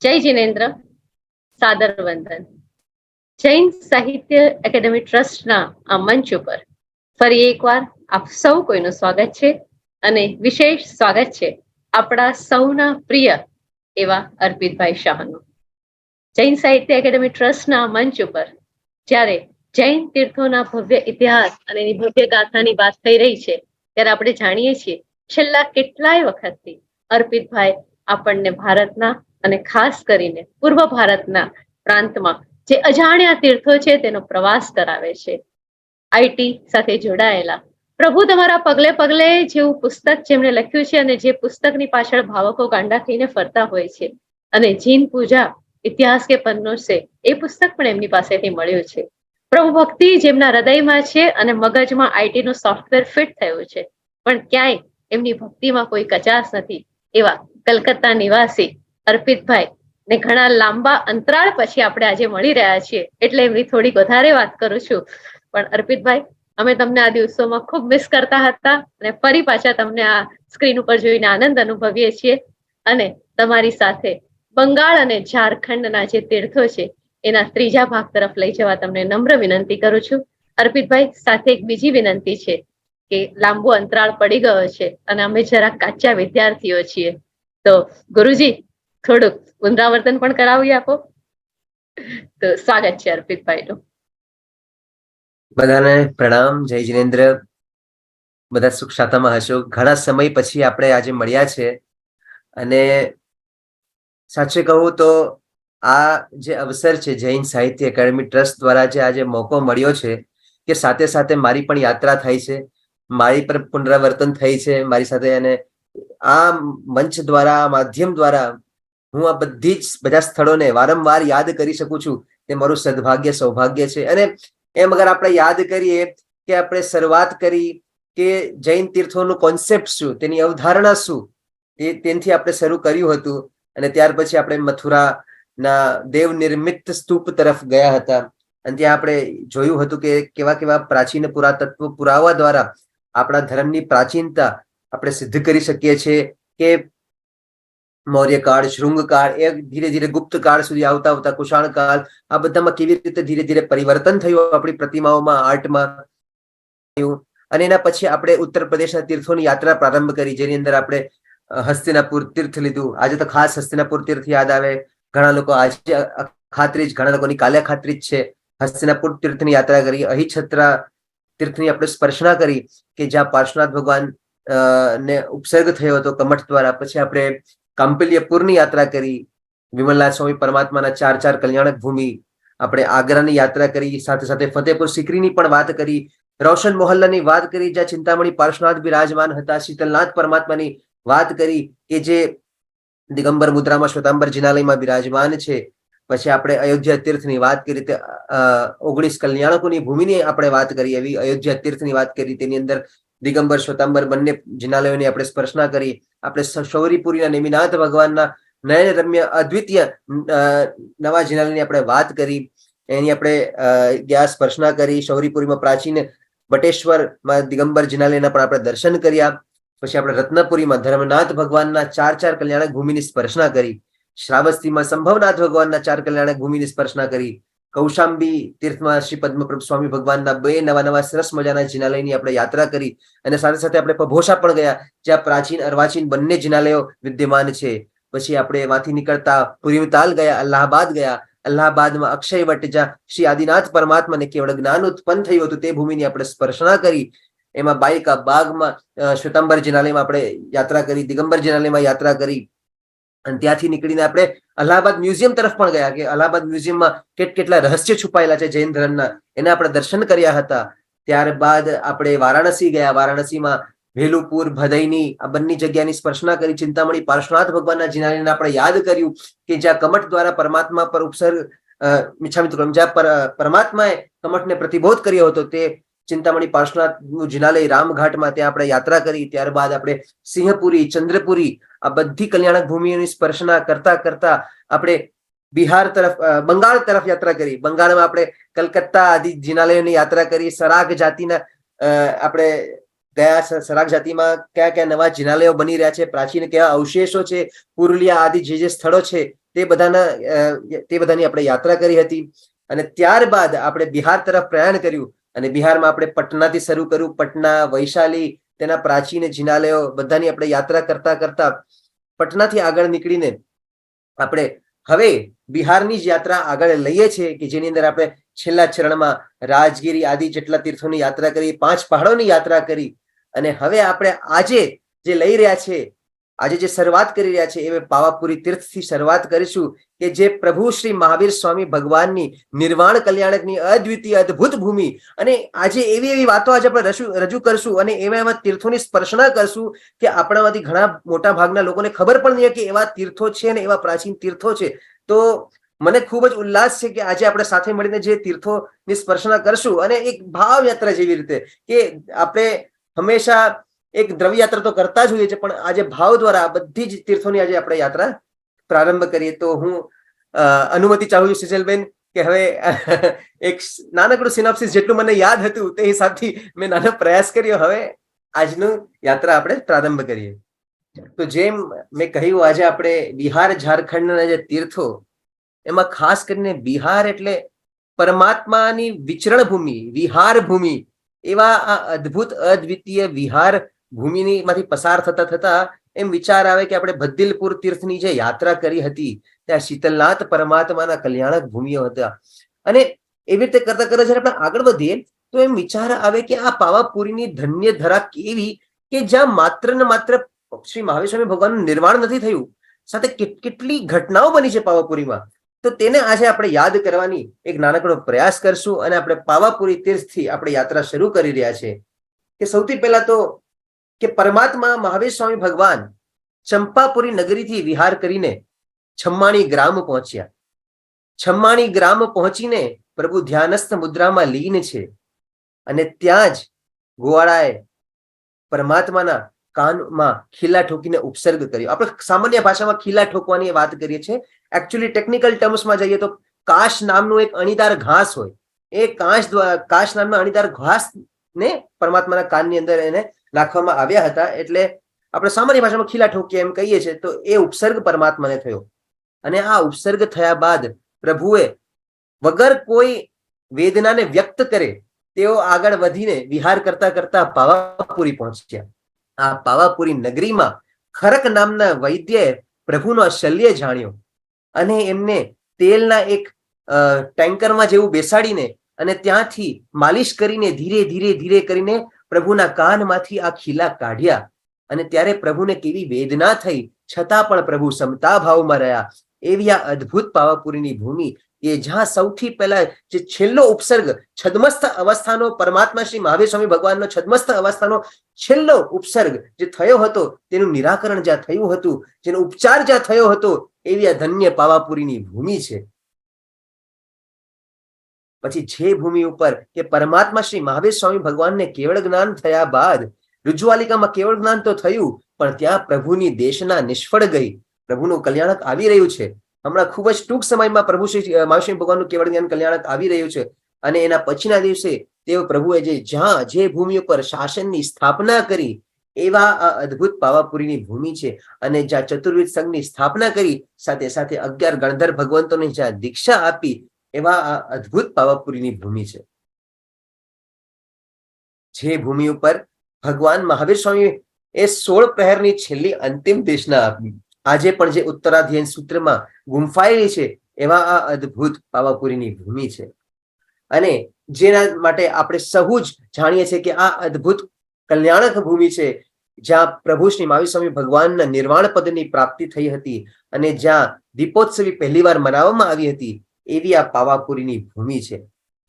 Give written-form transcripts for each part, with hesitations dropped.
જય જિનેન્દ્ર, સાદર વંદન. જૈન સાહિત્ય એકેડેમી ટ્રસ્ટના આ મંચ ઉપર ફરી એકવાર આપ સૌ કોઈનું સ્વાગત છે અને વિશેષ સ્વાગત છે આપણા સૌના પ્રિય એવા અર્પિતભાઈ શાહનું. જૈન સાહિત્ય એકેડેમી ટ્રસ્ટના મંચ ઉપર જ્યારે જૈન તીર્થોના ભવ્ય ઇતિહાસ અને એની ભવ્ય ગાથાની વાત થઈ રહી છે ત્યારે આપણે જાણીએ છીએ છેલ્લા કેટલાય વખતથી અર્પિતભાઈ આપણને ભારતના અને ખાસ કરીને પૂર્વ ભારતના પ્રાંતમાં જે અજાણ્યા તીર્થો છે તેનો પ્રવાસ કરાવે છે. આઈટી સાથે જોડાયેલા પ્રભુ તમારા પગલે પગલે જેવું પુસ્તક જેમણે લખ્યું છે અને જે પુસ્તકની પાછળ ભાવકો ગાંડા થઈને ફરતા હોય છે અને જીન પૂજા ઇતિહાસ કે પન્નો છે એ પુસ્તક પણ એમની પાસેથી મળ્યું છે. પ્રભુ ભક્તિ જેમના હૃદયમાં છે અને મગજમાં આઈટી નું સોફ્ટવેર ફિટ થયું છે, પણ ક્યાંય એમની ભક્તિમાં કોઈ કચાશ નથી એવા કલકત્તા નિવાસી અર્પિતભાઈ ને ઘણા લાંબા અંતરાળ પછી આપણે આજે મળી રહ્યા છીએ એટલે એમની થોડીક વધારે વાત કરું છું. પણ અર્પિતભાઈ, અમે તમને આ દિવસોમાં ખૂબ મિસ કરતા હતા અને ફરી પાછા તમને આ સ્ક્રીન ઉપર જોઈને આનંદ અનુભવીએ છીએ અને તમારી સાથે બંગાળ અને ઝારખંડના જે તીર્થો છે એના ત્રીજા ભાગ તરફ લઈ જવા તમને નમ્ર વિનંતી કરું છું. અર્પિતભાઈ, સાથે એક બીજી વિનંતી છે કે લાંબો અંતરાળ પડી ગયો છે અને અમે જરા કાચા વિદ્યાર્થીઓ છીએ, તો ગુરુજી થોડુંક પુનરાવર્તન પણ કરાવી આપો. તો સ્વાગત છે અર્પિતભાઈનું. બધાને પ્રણામ. જય જિનેન્દ્ર. બધા સુખ શાંતિમાં હશો. ઘણા સમય પછી આપણે આજે મળ્યા છે અને સાચે કહું તો આ જે અવસર છે જૈન સાહિત્ય એકેડેમી ટ્રસ્ટ દ્વારા જે આજે મોકો મળ્યો છે કે સાથે સાથે મારી પણ યાત્રા થઈ છે, મારી પણ પુનરાવર્તન થઈ છે મારી સાથે, અને આ મંચ દ્વારા, માધ્યમ દ્વારા હું આ બધા સ્થળોને વારંવાર યાદ કરી શકું છું તે મારું સદભાગ્ય, સૌભાગ્ય છે. અને એમ અગર આપણે યાદ કરીએ કે આપણે શરૂઆત કરી કે જૈન તીર્થોનું કોન્સેપ્ટ શું, તેની અવધારણા શું, તેનાથી આપણે શરૂ કર્યું હતું અને ત્યાર પછી આપણે મથુરાના દેવ નિર્મિત સ્તૂપ તરફ ગયા હતા અને ત્યાં આપણે જોયું હતું કે કેવા કેવા પ્રાચીન પુરાતત્વ પુરાવા દ્વારા આપણા ધર્મની પ્રાચીનતા આપણે સિદ્ધ કરી શકીએ છીએ કે મૌર્ય કાળ, શૃંગ કાળ, એ ધીરે ધીરે ગુપ્ત કાળ સુધી આવતા આવતા કુષાણ કાળ, આ બધામાં કેવી રીતે ધીરે ધીરે પરિવર્તન થયું આપણી પ્રતિમાઓમાં, આર્ટમાં. અને એના પછી આપણે ઉત્તર પ્રદેશના તીર્થોની યાત્રા પ્રારંભ કરી, જેની અંદર આપણે હસ્તિનાપુર તીર્થ લીધું. આજે તો ખાસ હસ્તિનાપુર તીર્થ યાદ આવે. ઘણા લોકો આજે ખાતરી, ઘણા લોકોની કાલે ખાતરી જ છે. હસ્તિનાપુર તીર્થની યાત્રા કરી, અહિછત્રા તીર્થની આપણે સ્પર્શના કરી કે જ્યાં પાર્શ્વનાથ ભગવાન ને ઉપસર્ગ થયો હતો કમઠ દ્વારા. પછી આપણે કાંપિલ્યપુરની યાત્રા કરી, વિમલનાથ સ્વામી પરમાત્માના ચાર કલ્યાણક ભૂમિ. આપણે આગ્રાની યાત્રા કરી, સાથે સાથે ફતેહપુર સિકરીની પણ વાત કરી, રોશન મોહલ્લાની વાત કરી જ્યાં ચિંતામણી પાર્શ્વનાથ બિરાજમાન હતા, શીતલનાથ પરમાત્માની વાત કરી કે જે દિગંબર મુદ્રામાં શ્વેતાંબર જિનાલયમાં બિરાજમાન છે. પછી આપણે અયોધ્યા તીર્થની વાત કરી, 19 કલ્યાણકોની ભૂમિની આપણે વાત કરી, એવી અયોધ્યા તીર્થની વાત કરી. તેની અંદર દિગંબર શ્વેતાંબર બંને જિનાલયોની આપણે સ્પર્શના કરી. આપણે શૌરીપુરીના નેમિનાથ ભગવાનના નયન રમ્ય અદ્વિતીય નવા જિનાલયની આપણે વાત કરી, એની આપણે ગયા સ્પર્શના કરી. શૌરીપુરીમાં પ્રાચીન બટેશ્વરમાં દિગંબર જિનાલયના પણ આપણે દર્શન કર્યા. પછી આપણે રત્નપુરીમાં ધર્મનાથ ભગવાનના ચાર કલ્યાણક ભૂમિની સ્પર્શના કરી. શ્રાવસ્તીમાં સંભવનાથ ભગવાનના 4 કલ્યાણક ભૂમિની સ્પર્શના કરી. કૌશાંબી તીર્થમાં શ્રી પદ્મપ્રભુ સ્વામી ભગવાનના 2 નવા સરસ મજાના જિનાલયની આપણે યાત્રા કરી. અને સાથે સાથે આપણે પભોશા પણ ગયા જ્યાં પ્રાચીન અર્વાચીન બંને જિનાલયો વિદ્યમાન છે. પછી આપણે એમાંથી નીકળતા પુરીમતાલ ગયા, અલ્હાબાદ ગયા. અલ્હાબાદમાં અક્ષયવટ જ્યાં શ્રી આદિનાથ પરમાત્માને કેવળ જ્ઞાન ઉત્પન્ન થયું હતું તે ભૂમિની આપણે સ્પર્શના કરી. એમાં બાઈકા બાગમાં શ્વેતાંબર જિનાલયમાં આપણે યાત્રા કરી, દિગંબર જિનાલયમાં યાત્રા કરી અને ત્યાંથી નીકળીને આપણે અલ્હાબાદ મ્યુઝિયમ તરફ પણ ગયા કે અલ્હાબાદ મ્યુઝિયમમાં કેટલા રહસ્ય છુપાયેલા છે જૈન ધર્મના, એના આપણે દર્શન કર્યા હતા. ત્યારબાદ આપણે વારાણસી ગયા. વારાણસીમાં ભેલુપુર, ભદૈની આ બંને જગ્યાની સ્પર્શના કરી. ચિંતામણી પાર્શ્વનાથ ભગવાનના જિનાલયને આપણે યાદ કર્યું કે જ્યાં કમઠ દ્વારા પરમાત્મા પર ઉપસર્ગ જ્યાં પરમાત્માએ કમઠને પ્રતિબોધ કર્યો હતો તે ચિંતામણી પાર્શ્વનાથનું જિનાલય રામઘાટમાં, ત્યાં આપણે યાત્રા કરી. ત્યારબાદ આપણે સિંહપુરી, ચંદ્રપુરી આ બધી કલ્યાણક ભૂમિઓની સ્પર્શના કરતા કરતા આપણે બિહાર તરફ, બંગાળ તરફ યાત્રા કરી. બંગાળમાં આપણે કલકત્તા આદિ જિનાલયોની યાત્રા કરી. સરાગ જાતિના આપણે ગયા. સરાગ જાતિમાં કયા કયા નવા જિનાલયો બની રહ્યા છે, પ્રાચીન કેવા અવશેષો છે, પુરુલિયા આદિ જે સ્થળો છે તે બધાની આપણે યાત્રા કરી હતી. અને ત્યારબાદ આપણે બિહાર તરફ પ્રયાણ કર્યું અને બિહારમાં આપણે પટનાથી શરૂ કર્યું. પટના, વૈશાલી, તેના પ્રાચીન જિનાલયો બધાની આપણે યાત્રા કરતા કરતા પટનાથી આગળ નીકળીને આપણે હવે બિહારની જ યાત્રા આગળ લઈએ છીએ કે જેની અંદર આપણે છેલ્લા ચરણમાં રાજગીરી આદિ જેટલા તીર્થોની યાત્રા કરી, 5 પહાડોની યાત્રા કરી. અને હવે આપણે આજે જે લઈ રહ્યા છે, આજે જે શરૂઆત કરી રહ્યા છે એ પાવાપુરી તીર્થથી શરૂઆત કરીશું કે જે પ્રભુ શ્રી મહાવીર સ્વામી ભગવાનની નિર્વાણ કલ્યાણકની અદ્વિતીય અદ્ભુત ભૂમિ. અને આજે એવી વાતો આજે આપણે રજૂ કરશું અને એવા તીર્થોની સ્પર્શના કરશું કે આપણામાંથી ઘણા મોટા ભાગના લોકોને ખબર પણ નહીં કે એવા તીર્થો છે અને એવા પ્રાચીન તીર્થો છે. તો મને ખૂબ જ ઉલ્લાસ છે કે આજે આપણે સાથે મળીને જે તીર્થોની સ્પર્શના કરશું અને એક ભાવ યાત્રા જેવી રીતે કે આપણે હંમેશા એક દ્રવ્ય યાત્રા તો કરતા જ હોઈએ છીએ, પણ આજે ભાવ દ્વારા બધી જ તીર્થોની આજે આપણે યાત્રા પ્રારંભ કરીએ. તો હું અનુમતિ ચાહું છું સિજલબેન કે હવે એક નાનકડું સિનોપ્સિસ જેટલું મને યાદ હતું તે હિસાબથી મેં નાનો પ્રયાસ કર્યો. હવે આજનું યાત્રા આપણે પ્રારંભ કરીએ. તો જેમ મેં કહ્યું, આજે આપણે બિહાર ઝારખંડના જે તીર્થો, એમાં ખાસ કરીને બિહાર એટલે પરમાત્માની વિચરણ ભૂમિ, વિહાર ભૂમિ. એવા આ અદ્ભુત અદ્વિતીય વિહાર ભૂમિની માંથી પસાર થતા થતા એમ વિચાર આવે કે આપણે બદ્દિલપુર તીર્થની જે યાત્રા કરી હતી ત્યાં શીતલનાથ પરમાત્માના કલ્યાણક ભૂમિઓ હતા. અને એવી રીતે કરતા કરતા જયારે આપણે આગળ વધીએ તો એમ વિચાર આવે કે આ પાવાપુરીની ધન્ય ધરા કેવી કે જ્યાં માત્ર ને માત્ર શ્રી મહાવીર સ્વામી ભગવાનનું નિર્વાણ નથી થયું, સાથે કેટલી ઘટનાઓ બની છે પાવાપુરીમાં. તો તેને આજે આપણે યાદ કરવાની એક નાનકડો પ્રયાસ કરશું અને આપણે પાવાપુરી તીર્થથી આપણે યાત્રા શરૂ કરી રહ્યા છે. કે સૌથી પહેલા તો કે પરમાત્મા મહાવીર સ્વામી ભગવાન ચંપાપુરી નગરીથી વિહાર કરીને છમ્માણી ગ્રામ પહોંચ્યા. છમ્માણી ગ્રામ પહોંચીને પ્રભુ ધ્યાનસ્થ મુદ્રામાં લીન છે અને ત્યાં જ ગોવાળાએ પરમાત્માના કાનમાં ખીલા ઠોકીને ઉપસર્ગ કર્યો. આપણે સામાન્ય ભાષામાં ખીલા ઠોકવાની વાત કરીએ છીએ. એકચ્યુઅલી ટેકનિકલ ટર્મ્સમાં જઈએ તો કાશ નામનું એક અણીદાર ઘાસ હોય, એ કાશ નામના અણીદાર ઘાસ ને પરમાત્માના કાનની અંદર એને નાખવામાં આવ્યા હતા. એટલે આપણે સામાન્ય ભાષામાં ખીલા ઠોકીએ એમ કહીએ છીએ. તો એ ઉપસર્ગ પરમાત્માને થયો અને આ ઉપસર્ગ થયા બાદ પ્રભુએ વગર કોઈ વેદનાને વ્યક્ત કરે તેઓ આગળ વધીને વિહાર કરતા કરતા પાવાપુરી પહોંચ્યા. આ પાવાપુરી નગરીમાં ખરક નામના વૈદ્યએ પ્રભુનો શલ્ય જાણ્યો અને એમને તેલના એક ટેન્કરમાં જેવું બેસાડીને અને ત્યાંથી માલિશ કરીને ધીરે ધીરે ધીરે કરીને પ્રભુના કાનમાંથી આ ખીલા કાઢ્યા. અને ત્યારે પ્રભુને કેવી વેદના થઈ, છતાં પણ પ્રભુ સમતા ભાવમાં રહ્યા. એવી આ અદ્ભુત પાવાપુરીની ભૂમિ કે જ્યાં સૌથી પહેલા જે છેલ્લો ઉપસર્ગ, છદ્મસ્થ અવસ્થાનો પરમાત્મા શ્રી મહાવીર સ્વામી ભગવાનનો છદ્મસ્થ અવસ્થાનો છેલ્લો ઉપસર્ગ જે થયો હતો તેનું નિરાકરણ જ્યાં થયું હતું, જેનો ઉપચાર જ્યાં થયો હતો, એવી આ ધન્ય પાવાપુરીની ભૂમિ છે. પછી જે ભૂમિ ઉપર કે પરમાત્મા શ્રી મહાવીર સ્વામી ભગવાનને કેવળ જ્ઞાન થયા બાદ રુજ્વાલિકામાં કેવળ જ્ઞાન તો થયું, પણ ત્યાં પ્રભુની દેશના નિષ્ફળ ગઈ. પ્રભુનું કલ્યાણક આવી રહ્યું છે. હમણાં ખૂબ જ ટૂંક સમયમાં પ્રભુ શ્રી મહાવીર ભગવાનનું કેવળ જ્ઞાન કલ્યાણક આવી રહ્યું છે. અને એના પછીના દિવસે તેઓ પ્રભુએ જે ભૂમિ ઉપર શાસનની સ્થાપના કરી એવા આ અદ્ભુત પાવાપુરીની ભૂમિ છે. અને જ્યાં ચતુર્વિધ સંઘની સ્થાપના કરી, સાથે સાથે 11 ગણધર ભગવંતોને જ્યાં દીક્ષા આપી, એવા આ અદ્ભુત પાવાપુરીની ભૂમિ છે. જે ભૂમિ ઉપર ભગવાન મહાવીર સ્વામી એ 16 પ્રહરની છેલ્લી અંતિમ દેશના આપી. આજે પણ જે ઉત્તરાધ્યયન સૂત્રમાં ગુંફાયેલી છે એવા આ અદ્ભુત પાવાપુરીની ભૂમિ છે. અને જેના માટે આપણે સહુ જ જાણીએ છીએ કે આ અદ્ભુત કલ્યાણક ભૂમિ છે, જ્યાં પ્રભુ શ્રી મહાવીર સ્વામી ભગવાનના નિર્વાણ પદની પ્રાપ્તિ થઈ હતી અને જ્યાં દીપોત્સવી પહેલી વાર મનાવવામાં આવી હતી. એવી આ પાવાપુરીની ભૂમિ છે.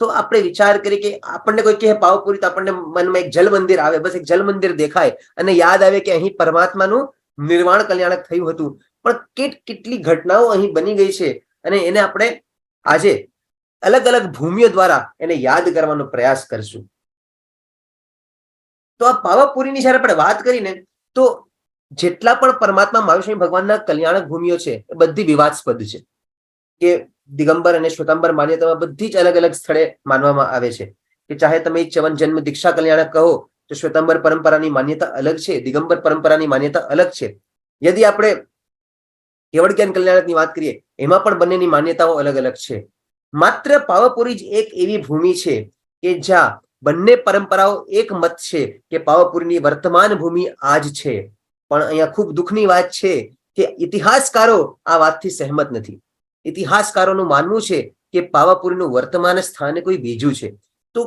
તો આપણે વિચાર કરીએ કે આપણને કોઈ કહે પાવાપુરી તો આપણને મનમાં એક જલ મંદિર આવે, બસ એક જલ મંદિર દેખાય અને યાદ આવે કે અહીં પરમાત્માનું નિર્વાણ કલ્યાણક થયું હતું. પણ કેટલી ઘટનાઓ અહીં બની ગઈ છે અને એને આપણે આજે અલગ અલગ ભૂમિઓ દ્વારા એને યાદ કરવાનો પ્રયાસ કરશું. તો આ પાવાપુરીની જયારે આપણે વાત કરીને તો જેટલા પણ પરમાત્મા મહાવીર સ્વામી ભગવાનના કલ્યાણક ભૂમિઓ છે એ બધી વિવાદાસ્પદ છે. કે દિગંબર અને શ્વેતાંબર માન્યતામાં બધી જ અલગ અલગ સ્થળે માનવામાં આવે છે. કે ચાહે તમે ચવન જન્મ દીક્ષા કલ્યાણક કહો તો શ્વેતાંબર પરંપરાની માન્યતા અલગ છે, દિગંબર પરંપરાની માન્યતા અલગ છે. યદિ આપણે કેવળ જ્ઞાન કલ્યાણકની વાત કરીએ એમાં પણ બંનેની માન્યતાઓ અલગ અલગ છે. માત્ર પાવાપુરી જ એક એવી ભૂમિ છે કે જ્યાં બંને પરંપરાઓ એક મત છે કે પાવાપુરીની વર્તમાન ભૂમિ આ જ છે. પણ અહીંયા ખૂબ દુઃખની વાત છે કે ઇતિહાસકારો આ વાતથી સહેમત નથી. ઇતિહાસકારોનું માનવું છે કે પાવાપુરીનું વર્તમાન સ્થાન કોઈ બીજું છે. તો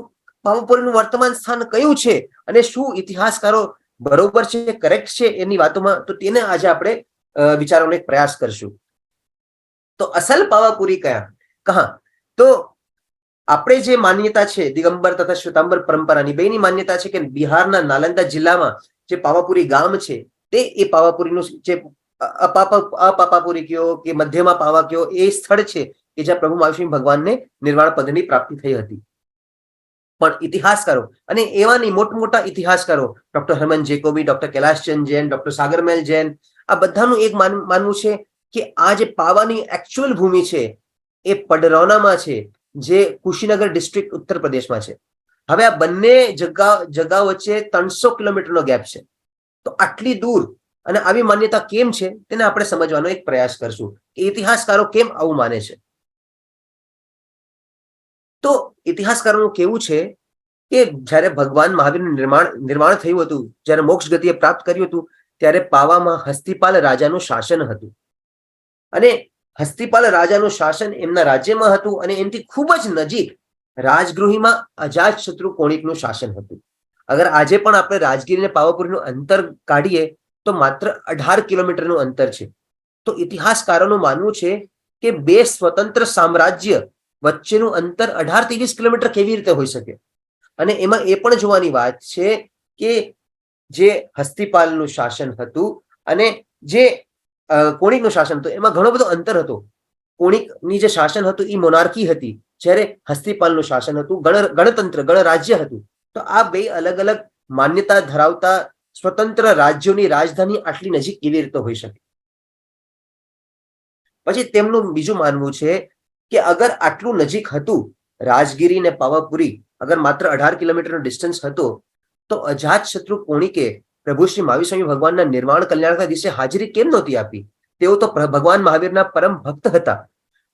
પાવાપુરીનું વર્તમાન સ્થાન કયું છે અને શું ઇતિહાસકારો બરોબર છે, કરેક્ટ છે એની વાતોમાં, તો તેને આજે આપણે વિચારવાનો એક પ્રયાસ કરશું. તો અસલ પાવાપુરી કહા તો આપણે જે માન્યતા છે દિગંબર તથા શ્વેતાંબર પરંપરાની બેની માન્યતા છે કે બિહારના નાલંદા જિલ્લામાં જે પાવાપુરી ગામ છે તે એ પાવાપુરીનું જે અપાપાપુરી કયો કે મધ્યમાં પાવા કયો એ સ્થળ છે કે જ્યાં પ્રભુ મહાવીર ભગવાનને નિર્વાણ પદની પ્રાપ્તિ થઈ હતી. પણ ઇતિહાસકારો અને એવા નહીં મોટા મોટા ઇતિહાસકારો doctor Hermann Jacobi, doctor Kailashchand Jain, doctor Sagarmal Jain, આ બધાનું એક માનવું છે કે આ જે પાવાની એકચ્યુઅલ ભૂમિ છે એ પડરૌનામાં છે, જે કુશીનગર ડિસ્ટ્રિક્ટ ઉત્તર પ્રદેશમાં છે. હવે આ બંને જગ્યાઓ વચ્ચે 300 કિલોમીટરનો ગેપ છે. તો આટલી દૂર અને આવી માન્યતા કેમ છે તેને આપણે સમજવાનો એક પ્રયાસ કરશું કે ઇતિહાસકારો કેમ આવું માને છે. તો ઇતિહાસકારોનું કેવું છે કે જ્યારે ભગવાન મહાવીરનું નિર્માણ થયું હતું, જ્યારે મોક્ષ ગતિએ પ્રાપ્ત કર્યું હતું, ત્યારે પાવામાં હસ્તિપાલ રાજાનું શાસન હતું અને હસ્તિપાલ રાજાનું શાસન એમના રાજ્યમાં હતું અને એમથી ખૂબ જ નજીક રાજગૃહીમાં અજાતશત્રુ કોણિકનું શાસન હતું. અગર આજે પણ આપણે રાજગીર અને પાવાપુરીનું અંતર કાઢીએ તો માત્ર 18 કિલોમીટરનું અંતર છે. તો ઇતિહાસકારોનું માનવું છે કે બે સ્વતંત્ર સામ્રાજ્ય વચ્ચેનું અંતર 18-23 કિલોમીટર કેવી રીતે હોઈ શકે. અને એમાં એ પણ જોવાની વાત છે કે જે હસ્તિપાલનું શાસન હતું અને જે કોણિકનું શાસન હતું એમાં ઘણો બધો અંતર હતો. કોણિકની જે શાસન હતું એ મોનાર્કી હતી, જ્યારે હસ્તિપાલનું શાસન હતું ગણતંત્ર ગણરાજ્ય હતું. તો આ બે અલગ અલગ માન્યતા ધરાવતા સ્વતંત્ર રાજ્યોની રાજધાની આટલી નજીક કેવી રીતે હોઈ શકે. પછી તેમનું બીજું માનવું છે કે અગર આટલું નજીક હતું રાજગીરી ને પાવાપુરી, અગર માત્ર 18 કિલોમીટરનો ડિસ્ટન્સ હતો, તો અજાતશત્રુ કોણિકે પ્રભુ શ્રી મહાવીર સ્વામી ભગવાનના નિર્વાણ કલ્યાણના દિવસે હાજરી કેમ નહોતી આપી? તેઓ તો ભગવાન મહાવીરના પરમ ભક્ત હતા,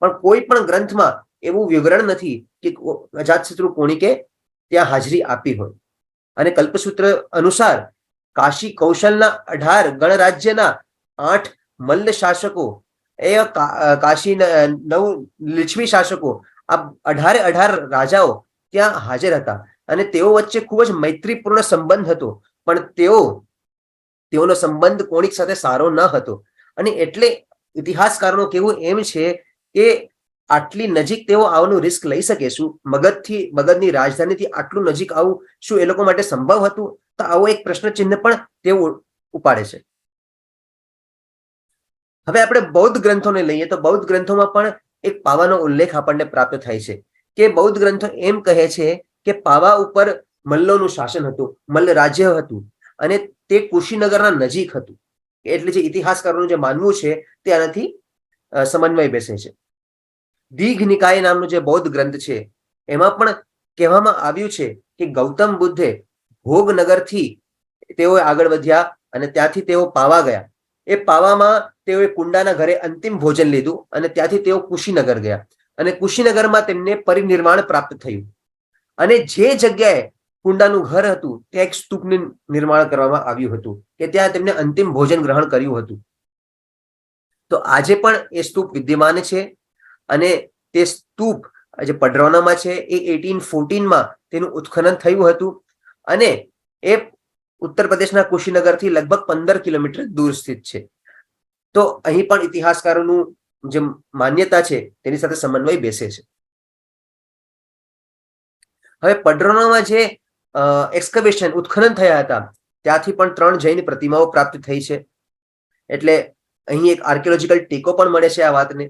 પણ કોઈ પણ ગ્રંથમાં એવું વિવરણ નથી કે અજાતશત્રુ કોણિકે ત્યાં હાજરી આપી હોય. અને કલ્પસૂત્ર અનુસાર કાશી કૌશલના 18 ગણરાજ્યના 8 મલ્લ શાસકો, એ કાશી 9 લીછવી શાસકો, આ 18 રાજાઓ ત્યાં હાજર હતા અને તેઓ વચ્ચે ખૂબ જ મૈત્રીપૂર્ણ સંબંધ હતો. પણ તેઓનો સંબંધ કોણિક સાથે સારો ન હતો અને એટલે ઇતિહાસકારોનું કહેવું એમ છે કે આટલી નજીક તેઓ આવવાનું રિસ્ક લઈ શકે શું? મગધની રાજધાનીથી આટલું નજીક આવું શું એ લોકો માટે સંભવ હતું? તો આવો એક પ્રશ્ન ચિહ્ન પણ તેઓ ઉપાડે છે. હવે આપણે બૌદ્ધ ગ્રંથોને લઈએ તો બૌદ્ધ ગ્રંથોમાં પણ એક પાવાનો ઉલ્લેખ આપણને પ્રાપ્ત થાય છે કે બૌદ્ધ ગ્રંથો એમ કહે છે કે પાવા ઉપર મલ્લોનું શાસન હતું, મલ્લ રાજ્ય હતું અને તે કુશીનગરના નજીક હતું. એટલે જે ઇતિહાસકારોનું જે માનવું છે તે આનાથી સમન્વય બેસે છે. દીઘ નિકાય નામનો જે બૌદ્ધ ગ્રંથ છે એમાં પણ કહેવામાં આવ્યું છે કે ગૌતમ બુદ્ધે ભોગનગરથી તેઓ આગળ વધ્યા અને ત્યાંથી તેઓ પાવા ગયા. એ પાવામાં તેઓએ કુંડાના ઘરે અંતિમ ભોજન લીધું અને ત્યાંથી તેઓ કુશીનગર ગયા અને કુશીનગરમાં તેમને પરિનિર્વાણ પ્રાપ્ત થયું. અને જે જગ્યાએ કુંડાનું ઘર હતું ત્યાં એક સ્તૂપનું નિર્માણ કરવામાં આવ્યું હતું કે ત્યાં તેમને અંતિમ ભોજન ગ્રહણ કર્યું હતું. તો આજે પણ એ સ્તૂપ વિદ્યમાન છે અને તે સ્તૂપ જે પડરૌનામાં છે એ 1814માં તેનું ઉત્ખનન થયું હતું અને એ ઉત્તર પ્રદેશના કુશીનગરથી લગભગ 15 કિલોમીટર દૂર સ્થિત છે. તો અહીં પણ ઇતિહાસકારોનું જે માન્યતા છે તેની સાથે સમન્વય બેસે છે. હવે પડરૌનામાં જે એક્સકવેશન ઉત્ખનન થયા હતા ત્યાંથી પણ 3 જૈન પ્રતિમાઓ પ્રાપ્ત થઈ છે. એટલે અહીં એક આર્કિયોલોજીકલ ટેકો પણ મળે છે આ વાતને.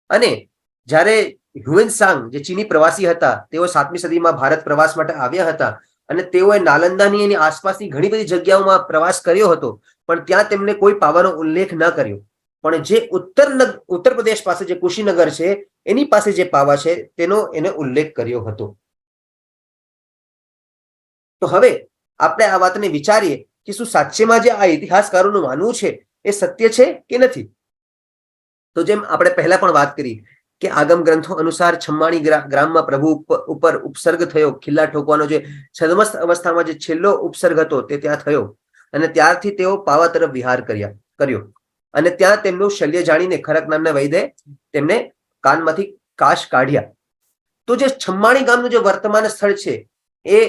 અને જ્યારે હ્યુએન જે ચીની પ્રવાસી હતા તેઓ 7મી સદીમાં ભારત પ્રવાસ માટે આવ્યા હતા અને તેઓએ નાલંદાની એની આસપાસની ઘણી બધી જગ્યાઓમાં પ્રવાસ કર્યો હતો, પણ ત્યાં તેમને કોઈ પાવાનો ઉલ્લેખ ન કર્યો. પણ જે ઉત્તર પ્રદેશ પાસે જે કુશીનગર છે એની પાસે જે પાવા છે તેનો એને ઉલ્લેખ કર્યો હતો. તો હવે આપણે આ વાતને વિચારીએ કે શું સાચેમાં જે આ ઇતિહાસકારોનું માનવું છે એ સત્ય છે કે નથી. તો જેમ આપણે પહેલા પણ વાત કરી કે આગમ ગ્રંથો અનુસાર છમ્માણી ગ્રામમાં પ્રભુ ઉપર ઉપસર્ગ થયો, ખિલ્લા ઠોકવાનો જે છદ્મસ્ત અવસ્થામાં જે છેલ્લો ઉપસર્ગ હતો તે ત્યાં થયો અને ત્યારથી તેઓ પાવા તરફ વિહાર કર્યો અને ત્યાં તેમનું શલ્ય જાણીને ખરક નામના વૈદ્ય તેમને કાનમાંથી કાશ કાઢ્યા. તો જે છમ્માણી ગામનું જે વર્તમાન સ્થળ છે એ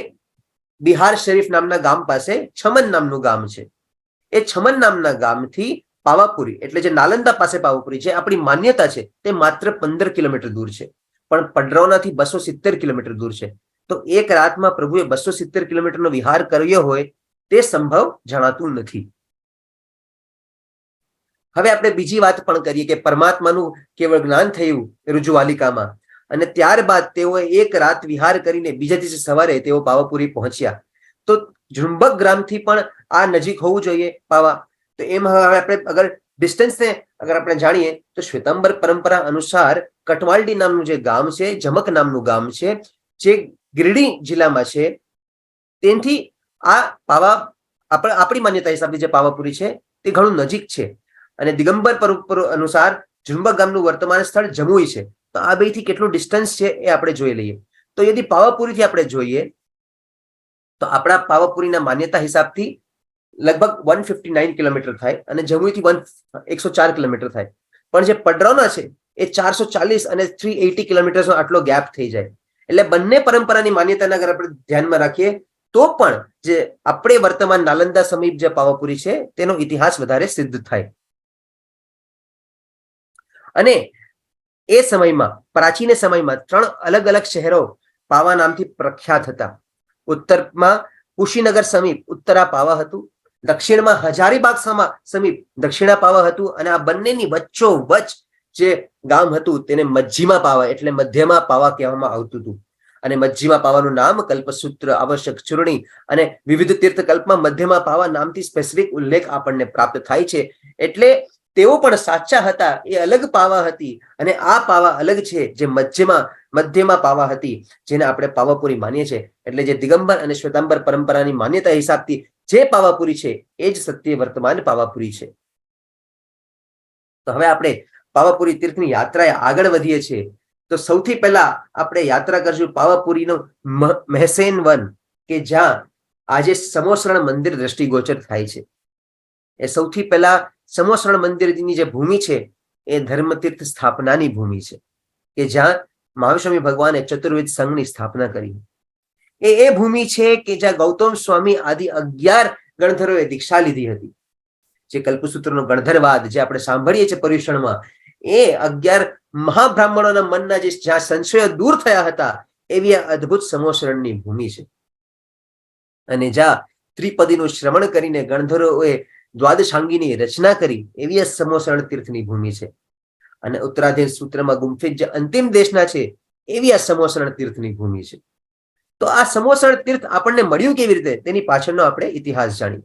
બિહાર શરીફ નામના ગામ પાસે છમન નામનું ગામ છે. એ છમન નામના ગામથી પાવાપુરી એટલે જે નાલંદા પાસે પાવાપુરી છે આપણી માન્યતા છે તે માત્ર 15 કિલોમીટર દૂર છે, પણ પડરૌનાથી 270 કિલોમીટર દૂર છે. તો એક રાતમાં પ્રભુએ 270 કિલોમીટરનો વિહાર કર્યો હોય તે સંભવ જણાતું નથી. હવે આપણે બીજી વાત પણ કરીએ કે પરમાત્માનું કેવળ જ્ઞાન થયું રુજુવાલિકામાં અને ત્યારબાદ તેઓએ એક રાત વિહાર કરીને બીજા દિવસે સવારે તેઓ પાવાપુરી પહોંચ્યા. તો ઝુંબક ગ્રામથી પણ આ નજીક હોવું જોઈએ પાવા. તો એમ હવે આપણે અગર ડિસ્ટન્સને અગર આપણે જાણીએ તો શ્વેતાંબર પરંપરા અનુસાર કટવાલડી નામનું જે ગામ છે, જમક નામનું ગામ છે જે ગિરડી જિલ્લામાં છે, તેનાથી આ પાવા આપણી માન્યતા હિસાબે જે પાવાપુરી છે તે ઘણું નજીક છે. અને દિગંબર અનુસાર ઝુંબક ગામનું વર્તમાન સ્થળ જમુઈ છે. તો આ બેથી કેટલું ડિસ્ટન્સ છે એ આપણે જોઈ લઈએ. તો યદિ પાવાપુરીથી આપણે જોઈએ તો આપણા પાવાપુરીના માન્યતા હિસાબથી લગભગ 159 કિલોમીટર થાય અને જમુઈથી 104 કિલોમીટર થાય. પણ જે પડરૌના છે એ 440 અને 380 કિલોમીટરનો આટલો ગેપ થઈ જાય. એટલે બંને પરંપરાની માન્યતાને અગર આપણે ધ્યાનમાં રાખીએ તો પણ જે આપણે વર્તમાન નાલંદા સમીપ જે પાવાપુરી છે તેનો ઇતિહાસ વધારે સિદ્ધ થાય. અને એ સમયમાં પ્રાચીન સમયમાં 3 અલગ અલગ શહેરો પાવા નામથી પ્રખ્યાત હતા. ઉત્તરમાં કુશીનગર સમીપ ઉત્તરા પાવા હતું, દક્ષિણમાં હજારીબાગ સમીપ દક્ષિણા પાવા હતું અને આ બંનેની વચ્ચોવચ્ચ જે ગામ હતું તેને મજ્જીમા પાવા એટલે મધ્યમાં પાવા કહેવામાં આવતું હતું. અને મજ્જીમા પાવાનું નામ કલ્પસૂત્ર, આવશ્યક ચૂર્ણી અને વિવિધ તીર્થકલ્પમાં મધ્યમાં પાવા નામથી સ્પેસિફિક ઉલ્લેખ આપણને પ્રાપ્ત થાય છે. એટલે તેઓ પણ સાચા હતા, એ અલગ પાવા હતી અને આ પાવા અલગ છે જે મધ્યમાં પાવા હતી જેને આપણે પાવાપુરી માનીએ છીએ. એટલે જે દિગંબર અને શ્વેતાંબર પરંપરાની માન્યતા હિસાબથી જે પાવાપુરી છે એ જ સત્ય વર્તમાન પાવાપુરી છે. તો હવે આપણે પાવાપુરી તીર્થની યાત્રાએ આગળ વધીએ છીએ. તો સૌથી પહેલા આપણે યાત્રા કરશું પાવાપુરીનું મહેસેન વન કે જ્યાં આજે સમોસરણ મંદિર દ્રષ્ટિગોચર થાય છે. એ સૌથી પહેલા સમોસરણ મંદિરની જે ભૂમિ છે એ ધર્મતીર્થ સ્થાપનાની ભૂમિ છે કે જ્યાં મહાસ્વામી ભગવાને ચતુર્વેદ સંઘની સ્થાપના કરી. એ ભૂમિ છે કે જ્યાં ગૌતમ સ્વામી આદિ 11 ગણધરોએ દીક્ષા લીધી હતી. જે કલ્પસૂત્રનો ગણધરવાદ જે આપણે સાંભળીએ છીએ પર્યુષણમાં, એ 11 મહાબ્રાહ્મણોના મનના જે જ્યાં સંશયો દૂર થયા હતા એવી આ અદ્ભુત સમોસરણની ભૂમિ છે. અને જ્યાં ત્રિપદીનું શ્રવણ કરીને ગણધરોએ દ્વાદશાંગીની રચના કરી એવી આ સમોસરણ તીર્થની ભૂમિ છે. અને ઉત્તરાધીન સૂત્રમાં ગુમ્ફિત જે અંતિમ દેશના છે એવી આ સમોસરણ તીર્થની ભૂમિ છે. તો આ સમોસરણ તીર્થ આપણને મળ્યું કેવી રીતે તેની પાછળનો આપણે ઇતિહાસ જાણીએ.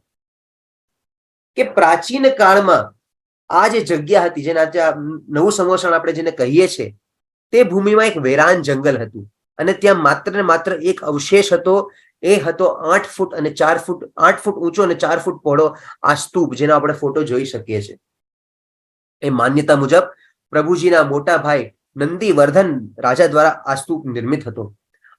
કે પ્રાચીન કાળમાં આ જે જગ્યા હતી જેના નવું સમોસણ આપણે જેને કહીએ છીએ તે ભૂમિમાં એક વેરાન જંગલ હતું અને ત્યાં માત્ર ને માત્ર એક અવશેષ હતો. એ હતો 8 ફૂટ અને 4 ફૂટ 8 ફૂટ ઊંચો અને 4 ફૂટ પહોળો આ સ્તૂપ જેનો આપણે ફોટો જોઈ શકીએ છીએ. એ માન્યતા મુજબ પ્રભુજીના મોટા ભાઈ નંદીવર્ધન રાજા દ્વારા આ સ્તૂપ નિર્મિત હતો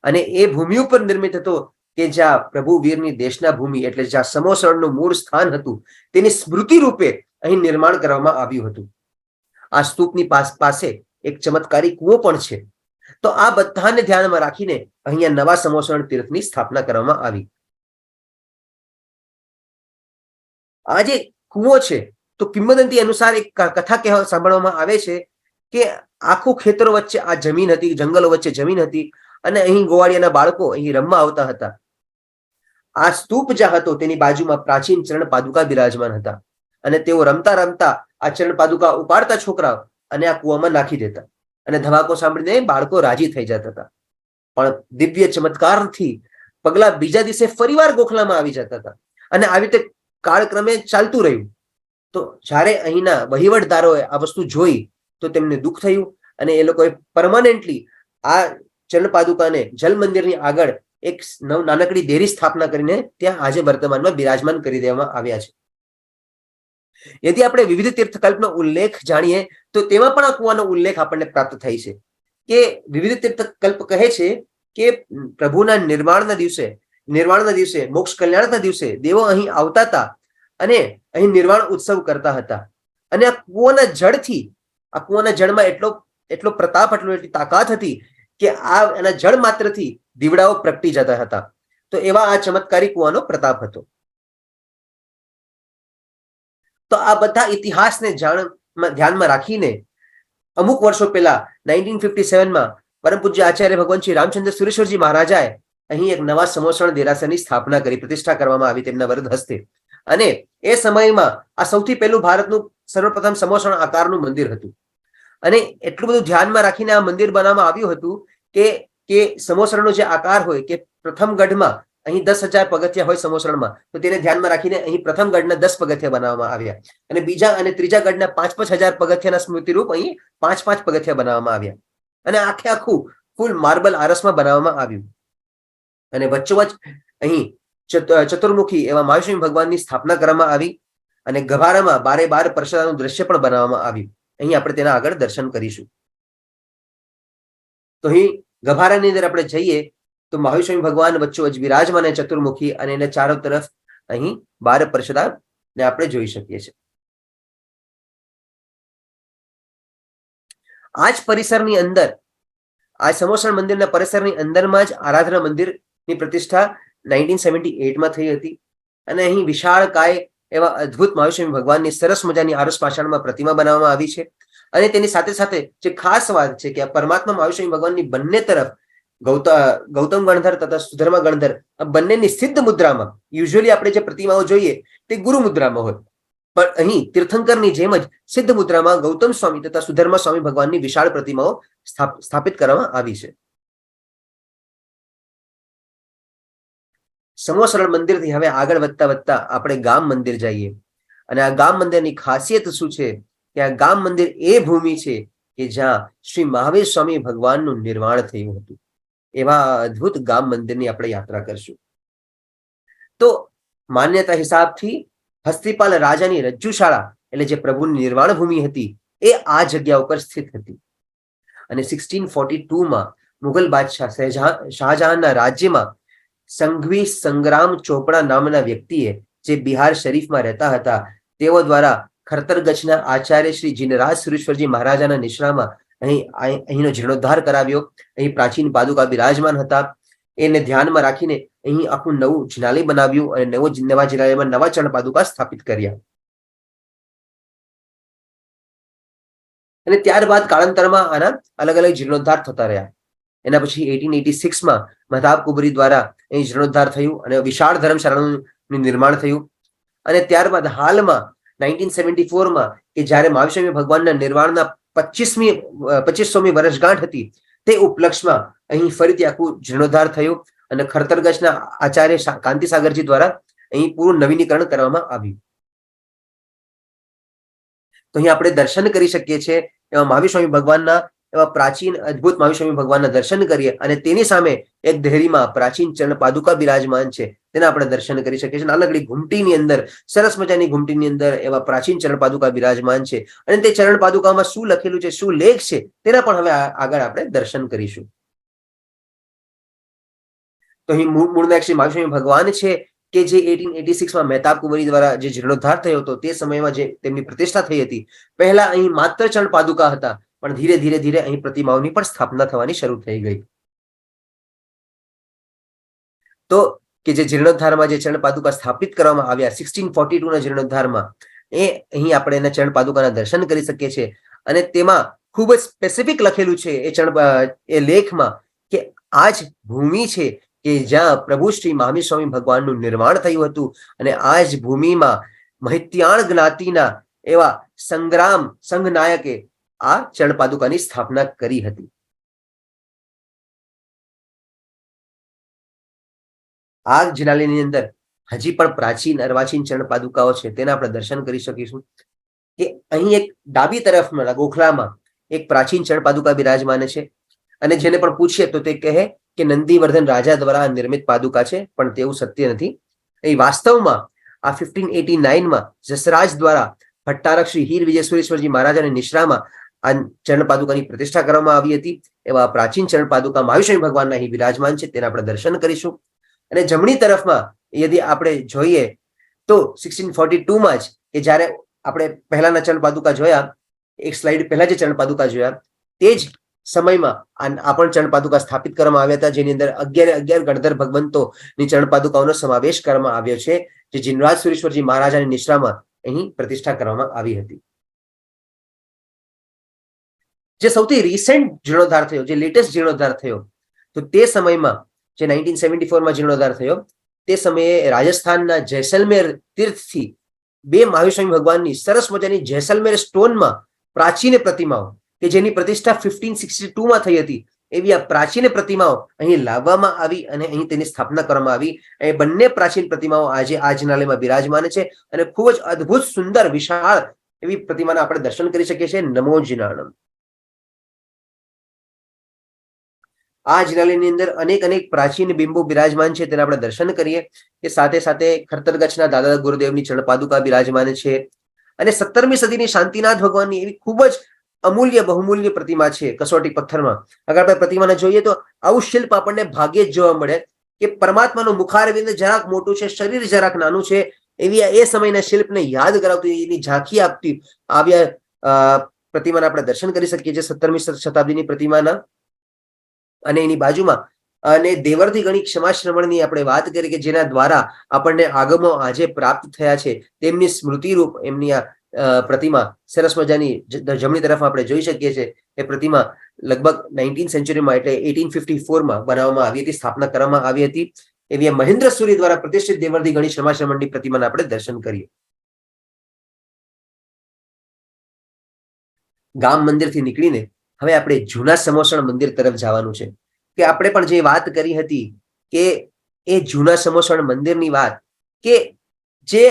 અને એ ભૂમિ ઉપર નિર્મિત હતો કે જ્યાં પ્રભુ વીરની દેશના ભૂમિ એટલે જ્યાં સમોસરણનું મૂળ સ્થાન હતું તેની સ્મૃતિ રૂપે અહીં નિર્માણ કરવામાં આવ્યું હતું. આ સ્તૂપની પાસે એક ચમત્કારી કૂવો પણ છે. તો આ બધાને ધ્યાનમાં રાખીને અહીંયા નવા સમોસરણ તીર્થની સ્થાપના કરવામાં આવી. આ જે કૂવો છે તો કિંવદંતી અનુસાર એક કથા સાંભળવામાં આવે છે કે આખું ખેતરો વચ્ચે આ જમીન હતી, જંગલો વચ્ચે જમીન હતી અને અહીં ગોવાળિયાના બાળકો અહીં રમવા આવતા હતા. આ સ્તૂપ જ્યાં હતો તેની બાજુમાં પ્રાચીન ચરણ પાદુકા બિરાજમાન હતા અને તેઓ રમતા રમતા આ ચરણ પાદુકા ઉપાડતા છોકરાઓ અને આ કૂવામાં નાખી દેતા અને ધમાકો સાંભળીને બાળકો રાજી થઈ જતા હતા. પણ દિવ્ય ચમત્કારથી પગલા બીજા દિવસે ફરીવાર ગોખલામાં આવી જતા હતા અને આવી રીતે કાળક્રમે ચાલતું રહ્યું. તો જ્યારે અહીંના વહીવટદારોએ આ વસ્તુ જોઈ તો તેમને દુઃખ થયું અને એ લોકોએ પરમાનન્ટલી આ ચરણ પાદુકાને જલ મંદિરની આગળ એક નાનકડી દેરી સ્થાપના કરીને ત્યાં આજે વર્તમાનમાં બિરાજમાન કરી દેવામાં આવ્યા છે. यदि આપણે વિવિધ તીર્થકલ્પનો ઉલ્લેખ જાણીએ તો તેમાં પણ આ કુવાનો ઉલ્લેખ આપણને પ્રાપ્ત થાય છે કે વિવિધ તીર્થકલ્પ કહે છે કે પ્રભુના નિર્વાણના દિવસે મોક્ષ કલ્યાણના દિવસે દેવો અહીં આવતા હતા અને અહીં નિર્વાણ ઉત્સવ કરતા હતા અને આ કુવાના જળમાં એટલો પ્રતાપ એટલી તાકાત હતી કે આ એના જળ માત્રથી દીવડાઓ પ્રગટી જતા હતા. તો એવા આ ચમત્કારી કુવાનો પ્રતાપ હતો. તો આ બધા ઇતિહાસને ધ્યાનમાં રાખીને અમુક વર્ષો પહેલા 1957માં પરમ પૂજ્ય આચાર્ય ભગવાન શ્રી રામચંદ્ર સુરેશ્વરજી મહારાજાએ અહીં એક નવા સમોસણ દેરાસરની સ્થાપના કરી, પ્રતિષ્ઠા કરવામાં આવી તેમના વરદ હસ્તે. અને એ સમયમાં આ સૌથી પહેલું ભારતનું સર્વપ્રથમ સમોસણ આકારનું મંદિર હતું. અને એટલું બધું ધ્યાનમાં રાખીને આ મંદિર બનાવવામાં આવ્યું હતું કે સમોસણનો જે આકાર હોય કે પ્રથમ ગઢમાં અહીં 10,000 પગથિયા હોય સમોસણમાં, તો તેને ધ્યાનમાં રાખીને અહીં પ્રથમ ગઢના 10 પગથિયા બનાવવામાં આવ્યા અને બીજા અને ત્રીજા ગઢના 5,000 પગથિયાના સ્મૃતિરૂપ અહીં 5 પગથિયા બનાવવામાં આવ્યા અને આખું ફૂલ માર્બલ આરસમાં બનાવવામાં આવ્યું. અને વચ્ચોવચ અહીં ચતુર્મુખી એવા મહાવિષ્ણુ ભગવાનની સ્થાપના કરવામાં આવી અને ગભારામાં 12 પરશરાનું દ્રશ્ય પણ બનાવવામાં આવ્યું. અહીં આપણે તેના આગળ દર્શન કરીશું. તો અહીં ગભારાની અંદર આપણે જઈએ તો મહાવિષ્ણુ ભગવાન વચ્ચોવચ વિરાજમાન ચતુર્મુખી અને એને ચારો તરફ અહીં 12 પરશુરામને આપણે જોઈ શકીએ છીએ. આ જ પરિસરની અંદર, આ સમોસણ મંદિરના પરિસરની અંદરમાં જ આરાધના મંદિરની પ્રતિષ્ઠા 1978માં થઈ હતી અને અહીં વિશાળકાય એવા અદ્ભુત મહાવિષ્ણુ ભગવાનની સરસ મજાની આરસ પાષાણમાં પ્રતિમા બનાવવામાં આવી છે. અને તેની સાથે સાથે જે ખાસ વાત છે કે આ પરમાત્મા મહાવિષ્ણુ ભગવાનની બંને તરફ ગૌતમ ગણધર તથા સુધર્મા ગણધર આ બંનેની સિદ્ધ મુદ્રામાં, યુઝ્યુઅલી આપણે જે પ્રતિમાઓ જોઈએ તે ગુરુ મુદ્રામાં હોય, પણ અહીં તીર્થંકરની જેમ જ સિદ્ધ મુદ્રામાં ગૌતમ સ્વામી તથા સુધર્મા સ્વામી ભગવાનની વિશાળ પ્રતિમાઓ સ્થાપિત કરવામાં આવી છે. સમોસરણ મંદિરથી હવે આગળ વધતા આપણે ગામ મંદિર જઈએ અને આ ગામ મંદિરની ખાસિયત શું છે કે આ ગામ મંદિર એ ભૂમિ છે કે જ્યાં શ્રી મહાવીર સ્વામી ભગવાનનું નિર્વાણ થયું હતું. એવા અદ્ભુત ગામ મંદિરની આપણે યાત્રા કરશું. તો માન્યતા હિસાબથી હસ્તિપાલ રાજાની રજ્જુશાળા એટલે જે પ્રભુની નિર્વાણ ભૂમિ હતી એ આ જગ્યા ઉપર સ્થિત હતી. અને 1642માં મુઘલ બાદશાહ શાહજહાનના રાજ્યમાં સંઘવી સંગ્રામ ચોપડા નામના વ્યક્તિએ જે બિહાર શરીફમાં રહેતા હતા તેઓ દ્વારા ખરતરગચના આચાર્ય શ્રી જીનરાજ સુરેશ્વરજી મહારાજાના નિશ્રામાં અહીંનો જીર્ણોદ્ધાર કરાવ્યો. અહીં પ્રાચીન પાદુકા બિરાજમાન હતા. એને ધ્યાનમાં રાખીને અહીં આખું નવું જિનાલય બનાવ્યું અને નવા જિનાલયમાં નવા ચરણ પાદુકા સ્થાપિત કર્યા. અને ત્યારબાદ કાળાંતરમાં આના અલગ અલગ જીર્ણોદ્ધાર થતા રહ્યા. એના પછી 1886માં મહતાબ કુબરી દ્વારા અહીં જીર્ણોદ્ધાર થયું અને વિશાળ ધર્મશાળાનું નિર્માણ થયું. અને ત્યારબાદ હાલમાં 1974માં કે જ્યારે મહાવિષ્ણુ ભગવાનના નિર્વાણના 25મી વર્ષગાંઠ હતી તે ઉપલક્ષમાં અહીં ફરીથી આખું જીર્ણોદ્ધાર થયું અને ખરતરગચના આચાર્ય કાંતિસાગરજી દ્વારા અહીં પૂરું નવીનીકરણ કરવામાં આવ્યું. તો અહીં આપણે દર્શન કરી શકીએ છીએ એવા મહાવિષ્ણુ ભગવાનના એવા પ્રાચીન અદ્ભુત મહાવિષ્ણુ ભગવાનના દર્શન કરીએ અને તેની સામે એક દેહરીમાં પ્રાચીન ચરણ પાદુકા બિરાજમાન છે તેના આપણે દર્શન કરી શકીએ છીએ. નાનકડી ઘૂંટીની અંદર, સરસ મજાની ઘૂંટીની અંદર એવા પ્રાચીન ચરણ પાદુકા બિરાજમાન છે અને તે ચરણ પાદુકામાં શું લખેલું છે, શું લેખ છે તેના પણ હવે આગળ આપણે દર્શન કરીશું. તો અહીં મૂળમાં શ્રી મહાવિષ્ણુ ભગવાન છે કે જે 1886માં મહેતાબ કુંવરી દ્વારા જે જીર્ણોદ્ધાર થયો હતો તે સમયમાં જે તેમની પ્રતિષ્ઠા થઈ હતી. પહેલા અહીં માત્ર ચરણ પાદુકા હતા પણ ધીરે ધીરે અહીં પ્રતિમાઓની પણ સ્થાપના થવાની શરૂ થઈ ગઈ. તો કે જે જીર્ણોદ્ધારમાં જે ચરણ પાદુકા સ્થાપિત કરવામાં આવ્યા 1642ના જીર્ણોદ્ધારમાં એ અહીં આપણે એના ચરણ પાદુકાના દર્શન કરી શકીએ છીએ. અને તેમાં ખૂબ જ સ્પેસિફિક લખેલું છે એ લેખમાં કે આ જ ભૂમિ છે કે જ્યાં પ્રભુ શ્રી મહાવીર સ્વામી ભગવાનનું નિર્માણ થયું હતું અને આ જ ભૂમિમાં મહિત્યાણ જ્ઞાતિના એવા સંગ્રામ સંઘ નાયકે આ ચરણ પાદુકાની સ્થાપના કરી હતી. આ જિનાલયની અંદર હજી પણ પ્રાચીન અર્વાચીન ચરણ પાદુકાઓ છે તેના આપણે દર્શન કરી શકીશું. કે અહીં એક ડાબી તરફના ગોખલામાં એક પ્રાચીન ચરણ પાદુકા બિરાજમાન છે અને જેને પણ પૂછીએ તો તે કહે કે નંદીવર્ધન રાજા દ્વારા નિર્મિત પાદુકા છે, પણ તેવું સત્ય નથી. એ વાસ્તવમાં આ 1589માં જસરાજ દ્વારા ભટ્ટારક શ્રી હીર વિજયસુરેશ્વરજી મહારાજાની નિશ્રામાં આ ચરણ પાદુકાની પ્રતિષ્ઠા કરવામાં આવી હતી. એવા પ્રાચીન ચરણ પાદુકા મહાવીર ભગવાનના અહીં બિરાજમાન છે, તેના આપણે દર્શન કરીશું. અને જમણી તરફમાં યદિ આપણે જોઈએ તો 1642માં જ કે જ્યારે આપણે પહેલાના ચરણ પાદુકા જોયા, એક સ્લાઇડ પહેલા જે ચરણ પાદુકા જોયા, તે જ સમયમાં આ પણ ચરણ પાદુકા સ્થાપિત કરવામાં આવ્યા હતા, જેની અંદર 11 ગણધર ભગવંતોની ચરણ પાદુકાઓનો સમાવેશ કરવામાં આવ્યો છે, જે જીનરાજ સુરેશ્વરજી મહારાજાની નિશ્રામાં અહીં પ્રતિષ્ઠા કરવામાં આવી હતી. જે સૌથી રિસેન્ટ જીર્ણોદ્ધાર થયો, જે લેટેસ્ટ જીર્ણોદ્ધાર થયો, તો તે સમયમાં જે 1974માં જીર્ણોદ્ધાર થયો, તે સમયે રાજસ્થાનના જેસલમેર તીર્થથી 2 મહાવીર સ્વામી ભગવાનની સરસ મજાની જેસલમેર સ્ટોનમાં પ્રાચીન પ્રતિમાઓ કે જેની પ્રતિષ્ઠા 1562માં થઈ હતી, એવી આ પ્રાચીન પ્રતિમાઓ અહીં લાવવામાં આવી અને અહીં તેની સ્થાપના કરવામાં આવી. એ બંને પ્રાચીન પ્રતિમાઓ આજે આ જિનાલયમાં બિરાજમાન છે અને ખૂબ જ અદ્ભુત, સુંદર, વિશાળ એવી પ્રતિમાના આપણે દર્શન કરી શકીએ છીએ. નમો જીનાણમ. આ જિનાલયની અંદર અનેક પ્રાચીન બિંબો બિરાજમાન છે, તેના આપણે દર્શન કરીએ. કે સાથે સાથે ખરતરગચના દાદા ગુરુદેવની ચરણ પાદુકા બિરાજમાન છે અને 17મી સદીની શાંતિનાથ ભગવાનની એવી ખૂબ જ અમૂલ્ય બહુમૂલ્ય પ્રતિમા છે કસોટી પથ્થરમાં. અગર આપણે પ્રતિમાને જોઈએ તો આવું શિલ્પ આપણને ભાગ્યે જ જોવા મળે કે પરમાત્માનું મુખારવિંદ જરાક મોટું છે, શરીર જરાક નાનું છે, એવી એ સમયના શિલ્પને યાદ કરાવતું, એની ઝાંખી આપતી આવ્યા પ્રતિમાના આપણે દર્શન કરી શકીએ છીએ, 17મી શતાબ્દીની પ્રતિમાના. અને એની બાજુમાં અને દેવરથી ઘણી ક્ષમા શ્રવણની આપણે વાત કરી કે જેના દ્વારા આપણને આગમો આજે પ્રાપ્ત થયા છે, તેમની સ્મૃતિરૂપ એમની આ પ્રતિમા સરસ મજાની જમણી તરફ આપણે જોઈ શકીએ છીએ. એ પ્રતિમા લગભગ 19th સેન્ચુરીમાં એટલે 1854માં બનાવવામાં આવી હતી, સ્થાપના કરવામાં આવી હતી. એવી મહેન્દ્ર સુરી દ્વારા પ્રતિષ્ઠિત દેવરથી ઘણી ક્ષમા શ્રવણની પ્રતિમાના આપણે દર્શન કરીએ. ગામ મંદિરથી નીકળીને હવે આપણે જૂના સમોસણ મંદિર તરફ જવાનું છે. કે આપણે પણ જે વાત કરી હતી કે એ જૂના સમોસણ મંદિરની વાત, કે જે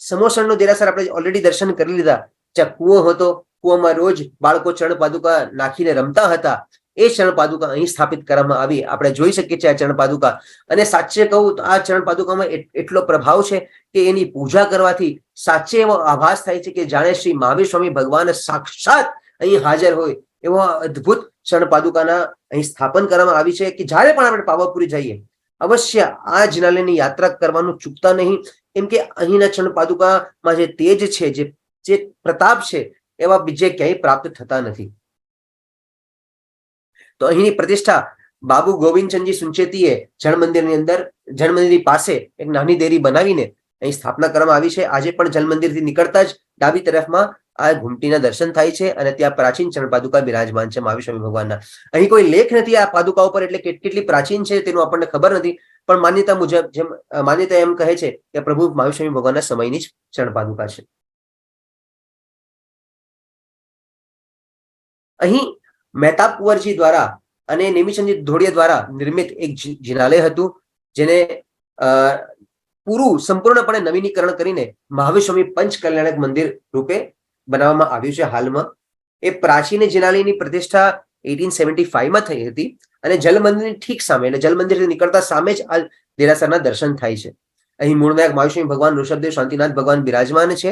સમોસણનો દેરાસર આપણે ઓલરેડી દર્શન કરી લીધા, જ્યાં કૂવો હતો, કૂવામાં રોજ બાળકો ચરણ પાદુકા નાખીને રમતા હતા, એ ચરણ પાદુકા અહીં સ્થાપિત કરવામાં આવી. આપણે જોઈ શકીએ છીએ આ ચરણ પાદુકા. અને સાચે કહું તો આ ચરણ પાદુકામાં એટલો પ્રભાવ છે કે એની પૂજા કરવાથી સાચે એવો આભાસ થાય છે કે જાણે શ્રી મહાવીર સ્વામી ભગવાન સાક્ષાત અહીં હાજર હોય એવો અદ્ભુત ચરણ પાદુકાના અહીં સ્થાપન કરવામાં આવી છે. કે જ્યારે પણ આપણે પાવાપુરી જઈએ અવશ્ય આ જિનાલયની યાત્રા કરવાનું ચૂકતા નહીં, કેમ કે અહીંના ચરણ પાદુકામાં જે તેજ છે, જે પ્રતાપ છે, એવા બીજે ક્યાંય પ્રાપ્ત થતા નથી. તો અહીંની પ્રતિષ્ઠા બાબુ ગોવિંદચંદજી સુંચેતીએ જળ મંદિરની અંદર, જળ મંદિરની પાસે એક નાની દેરી બનાવીને અહીં સ્થાપના કરવામાં આવી છે. આજે પણ જલ મંદિરથી નીકળતા જ ડાબી તરફમાં આ ઘૂંટીના દર્શન થાય છે અને ત્યાં પ્રાચીન ચરણ પાદુકા બિરાજમાન છે મહાવીર સ્વામી ભગવાનના. અહીં કોઈ લેખ નથી આ પાદુકા ઉપર, એટલે કેટલી પ્રાચીન છે તેનું આપણને ખબર નથી, પણ માન્યતા મુજબ જેમ માન્યતા એમ કહે છે કે પ્રભુ મહાવીર સ્વામી ભગવાનના સમયની જ ચરણ પાદુકા છે. અહીં મહેતાબ કુંવરજી દ્વારા અને નેમિચંદજી ધોળિયા દ્વારા નિર્મિત એક જિનાલય હતું, જેને પૂરું સંપૂર્ણપણે નવીનીકરણ કરીને મહાવીર સ્વામી પંચ કલ્યાણક મંદિર રૂપે બનાવવામાં આવ્યું છે હાલમાં. એ પ્રાચીન જિનાલયની પ્રતિષ્ઠા 1875માં થઈ હતી અને જલ મંદિરની ઠીક સામે, એટલે જલ મંદિરથી નીકળતા સામે જ આ દેરાસરના દર્શન થાય છે. અહીં મૂળનાયક મહાવીર સ્વામી ભગવાન, ઋષભદેવ શાંતિનાથ ભગવાન બિરાજમાન છે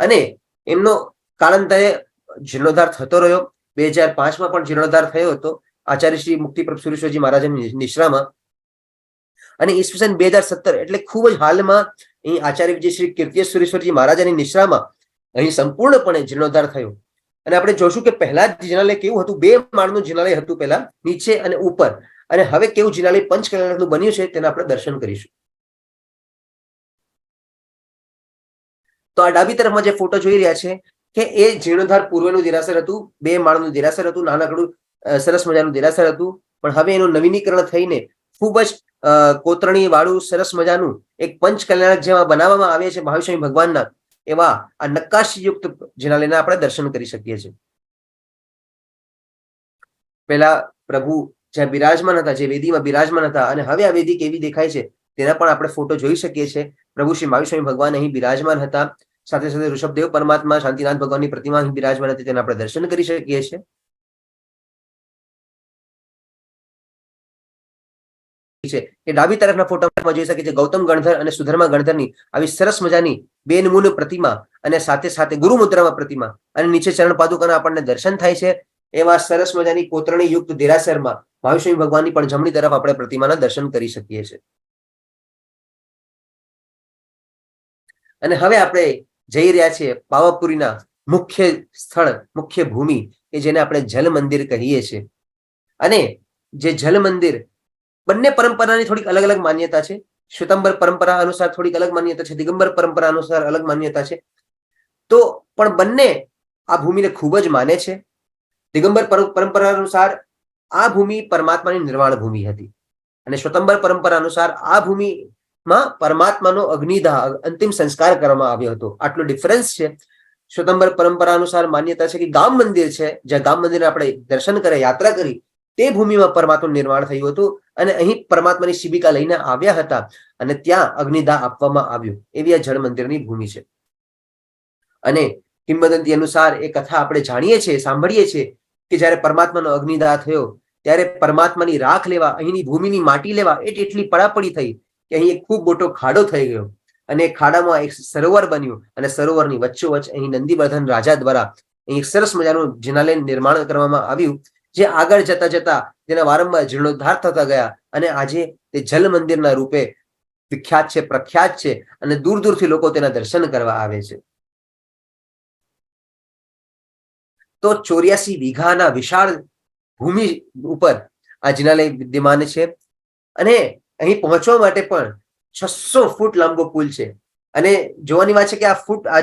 અને એમનો કાળાંતરે જીર્ણોદ્ધાર થતો રહ્યો. 2005માં પણ જીર્ણોદ્ધાર થયો હતો આચાર્ય શ્રી મુક્તિપ્રભ સુરેશ્વરજી મહારાજની નિશ્રામાં. અને ઈસવીસન 2017 એટલે ખૂબ જ હાલમાં અહીં આચાર્ય વિજય શ્રી કીર્તિય સુરેશ્વરજી મહારાજાની નિશ્રામાં અહીં સંપૂર્ણપણે જીર્ણોદ્ધાર થયો. અને આપણે જોશું કે પહેલા જ જિનાલય કેવું હતું, 2 માળનું જિનાલય હતું પહેલા, નીચે અને ઉપર, અને હવે કેવું જિનાલય પંચ કલ્યાણકનું બન્યું છે તેના આપણે દર્શન કરીશું. તો આ ડાબી તરફમાં જે ફોટો જોઈ રહ્યા છે કે એ જીર્ણોદ્ધાર પૂર્વનું દેરાસર હતું, 2 માળનું દેરાસર હતું, નાનકડું સરસ મજાનું દેરાસર હતું. પણ હવે એનું નવીનીકરણ થઈને ખૂબ જ કોતરણી વાળું સરસ મજાનું એક પંચ કલ્યાણક જેવા બનાવવામાં આવે છે મહાવીર સ્વામી ભગવાનના, એવા આ નક્કાશીયુક્ત જિનાલયના આપણે દર્શન કરી શકીએ છીએ. પહેલા પ્રભુ જ્યાં બિરાજમાન હતા, જે વેદીમાં બિરાજમાન હતા, અને હવે આ વેદી કેવી દેખાય છે તેના પણ આપણે ફોટો જોઈ શકીએ છીએ. પ્રભુ શ્રી મહાવીર સ્વામી ભગવાન અહીં બિરાજમાન હતા. સાથે સાથે ઋષભદેવ પરમાત્મા, શાંતિનાથ ભગવાનની પ્રતિમા અહીં બિરાજમાન હતી, તેના આપણે દર્શન કરી શકીએ છીએ. છે કે ડાબી તરફના ફોટામાં જોઈ શકીએ છીએ ગૌતમ ગણધર અને સુધર્મા ગણધરની આવી સરસ મજાની બેનમૂન પ્રતિમા અને સાથે સાથે ગુરુ મુદ્રામાં પ્રતિમા અને નીચે ચરણ પાદુકાના આપણને દર્શન થાય છે. એવા સરસ મજાની કોતરણી યુક્ત દેરાસરમાં મહાવિષ્ણુ ભગવાનની પણ જમણી તરફ આપણે પ્રતિમાના દર્શન કરી શકીએ છીએ. અને હવે આપણે જઈ રહ્યા છીએ પાવાપુરીના મુખ્ય સ્થળ, મુખ્ય ભૂમિ કે જેને આપણે જલ મંદિર કહીએ છીએ. અને જે જલ મંદિર બંને પરંપરાની થોડીક અલગ અલગ માન્યતા છે. શ્વેતાંબર પરંપરા અનુસાર થોડીક અલગ માન્યતા છે, દિગંબર પરંપરા અનુસાર અલગ માન્યતા છે. તો પણ બંને આ ભૂમિને ખૂબ જ માને છે. દિગંબર પરંપરા અનુસાર આ ભૂમિ પરમાત્માની નિર્વાણ ભૂમિ હતી અને શ્વેતાંબર પરંપરા અનુસાર આ ભૂમિમાં પરમાત્માનો અગ્નિદાહ અંતિમ સંસ્કાર કરવામાં આવ્યો હતો. આટલો ડિફરન્સ છે. શ્વેતાંબર પરંપરા અનુસાર માન્યતા છે કે ગામ મંદિર છે, જ્યાં ગામ મંદિર આપણે દર્શન કરે, યાત્રા કરી, તે ભૂમિમાં પરમાત્માનું નિર્માણ થયું હતું અને અહીં પરમાત્માની શિબિકા લઈને આવ્યા હતા અને ત્યાં અગ્નિદાહ આપવામાં આવ્યું. એવી આ જળ મંદિરની ભૂમિ છે. અને કિંવદંતી અનુસાર એ કથા આપણે જાણીએ છીએ, સાંભળીએ છીએ કે જ્યારે પરમાત્માનો અગ્નિદાહ થયો ત્યારે પરમાત્માની રાખ લેવા, અહીંની ભૂમિની માટી લેવા એટલી પડાપડી થઈ કે અહીં એક ખૂબ મોટો ખાડો થઈ ગયો અને ખાડામાં એક સરોવર બન્યું અને સરોવરની વચ્ચોવચ્ચ અહીં નંદીવર્ધન રાજા દ્વારા અહીં સરસ મજાનું જિનાલય નિર્માણ કરવામાં આવ્યું, જે આગળ જતા જતા તેના વારંવાર જીર્ણોદ્ધાર થતા ગયા અને આજે તે જલ મંદિરના રૂપે વિખ્યાત છે, પ્રખ્યાત છે અને દૂર દૂરથી લોકો તેના દર્શન કરવા આવે છે. તો 84 વીઘાના વિશાળ ભૂમિ ઉપર આ જિનાલય વિદ્યમાન છે અને અહીં પહોંચવા માટે પણ 600 ફૂટ લાંબો પુલ છે. અને જોવાની વાત છે કે આ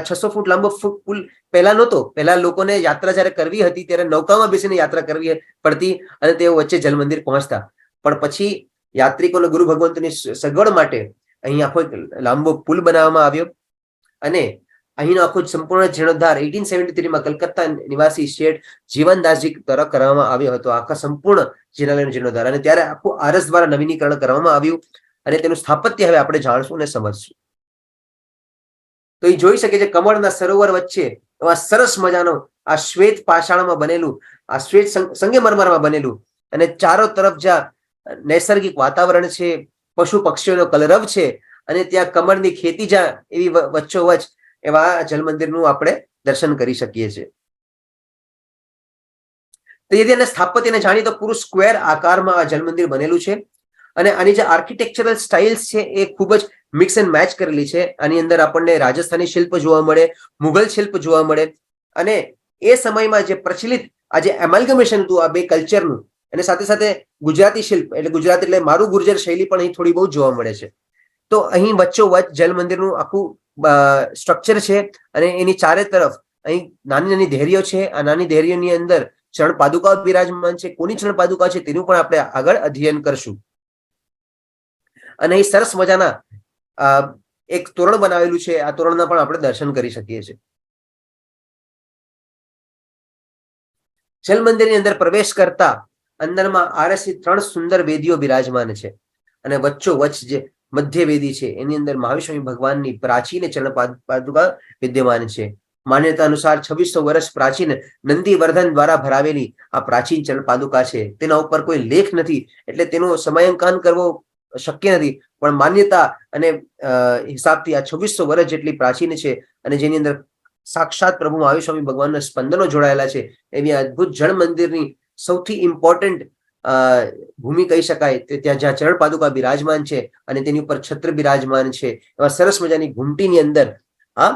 600 ફૂટ લાંબો પુલ પહેલા નહોતો. પહેલા લોકોને યાત્રા જ્યારે કરવી હતી ત્યારે નૌકામાં બેસીને યાત્રા કરવી પડતી અને તેઓ વચ્ચે જલ મંદિર પહોંચતા. પણ પછી યાત્રિકોને ગુરુ ભગવંતની સગવડ માટે અહીં આખો લાંબો પુલ બનાવવામાં આવ્યો અને અહીંનો આખો સંપૂર્ણ જીર્ણોદ્ધાર 1873માં કલકત્તા નિવાસી શેઠ જીવનદાસજી દ્વારા કરવામાં આવ્યો હતો. આખા સંપૂર્ણ જિનાલયનો જીર્ણોદ્ધાર અને ત્યારે આખું આરસ દ્વારા નવીનીકરણ કરવામાં આવ્યું અને તેનું સ્થાપત્ય હવે આપણે જાણશું અને સમજશું. તો એ જોઈ શકે છે કમળના સરોવર વચ્ચે એવા સરસ મજાનો આ શ્વેત પાષાણમાં બનેલું, આ શ્વેત સંગમરમરમાં બનેલું અને ચારો તરફ જ્યાં નૈસર્ગિક વાતાવરણ છે, પશુ પક્ષીઓનો કલરવ છે અને ત્યાં કમળની ખેતી જ્યાં એવી વચ્ચોવચ્ચ એવા જલ મંદિરનું આપણે દર્શન કરી શકીએ છીએ. તો યદિ આના સ્થાપત્યને જાણીએ તો પૂરું સ્ક્વેર આકારમાં આ જલ મંદિર બનેલું છે અને આની જે આર્કિટેક્ચરલ સ્ટાઇલ્સ છે એ ખૂબ જ મિક્સ એન્ડ મેચ કરેલી છે. આની અંદર આપણને રાજસ્થાની શિલ્પ જોવા મળે, મુઘલ શિલ્પ જોવા મળે અને એ સમયમાં જે પ્રચલિત આ જે એમાલ્ગમેશન હતું આ બે કલ્ચરનું અને સાથે સાથે ગુજરાતી શિલ્પ એટલે ગુજરાત એટલે મારું ગુર્જર શૈલી પણ અહીં થોડી બહુ જોવા મળે છે. તો અહીં વચ્ચોવચ્ચ જલ મંદિરનું આખું સ્ટ્રક્ચર છે અને એની ચારે તરફ અહીં નાની નાની દેહરીઓ છે. આ નાની દેહરીઓની અંદર ચરણ પાદુકાઓ બિરાજમાન છે. કોની ચરણ પાદુકા છે તેનું પણ આપણે આગળ અધ્યયન કરશું. અને અહીં સરસ મજાના એક તોરણ બનાવેલું છે. આ તોરણના પણ આપણે દર્શન કરી શકીએ છીએ. જલ મંદિરની અંદર પ્રવેશ કરતા અંદરમાં આરસી 3 સુંદર વેદીઓ બિરાજમાન છે અને વચ્ચોવચ્ચ જે મધ્ય વેદી છે એની અંદર મહાવિષ્ણુ ભગવાનની પ્રાચીન ચરણ પાદુકા વિદ્યમાન છે. માન્યતા અનુસાર 2600 વર્ષ પ્રાચીન નંદીવર્ધન દ્વારા ભરાવેલી આ પ્રાચીન ચરણ પાદુકા છે. તેના ઉપર કોઈ લેખ નથી એટલે તેનું સમયાંકન કરવો શક્ય નથી, પણ માન્યતા અને હિસાબથી આ 2600 વર્ષ જેટલી પ્રાચીન છે અને જેની અંદર સાક્ષાત પ્રભુ મહાવિષ્ણુ ભગવાનના સ્પંદનો જોડાયેલા છે. એવી અદ્ભુત જળ મંદિરની સૌથી ઇમ્પોર્ટન્ટ ભૂમિ કહી શકાય તે ત્યાં જ્યાં ચરણ પાદુકા બિરાજમાન છે અને તેની ઉપર છત્ર બિરાજમાન છે. એવા સરસ મજાની ઘૂંટીની અંદર આ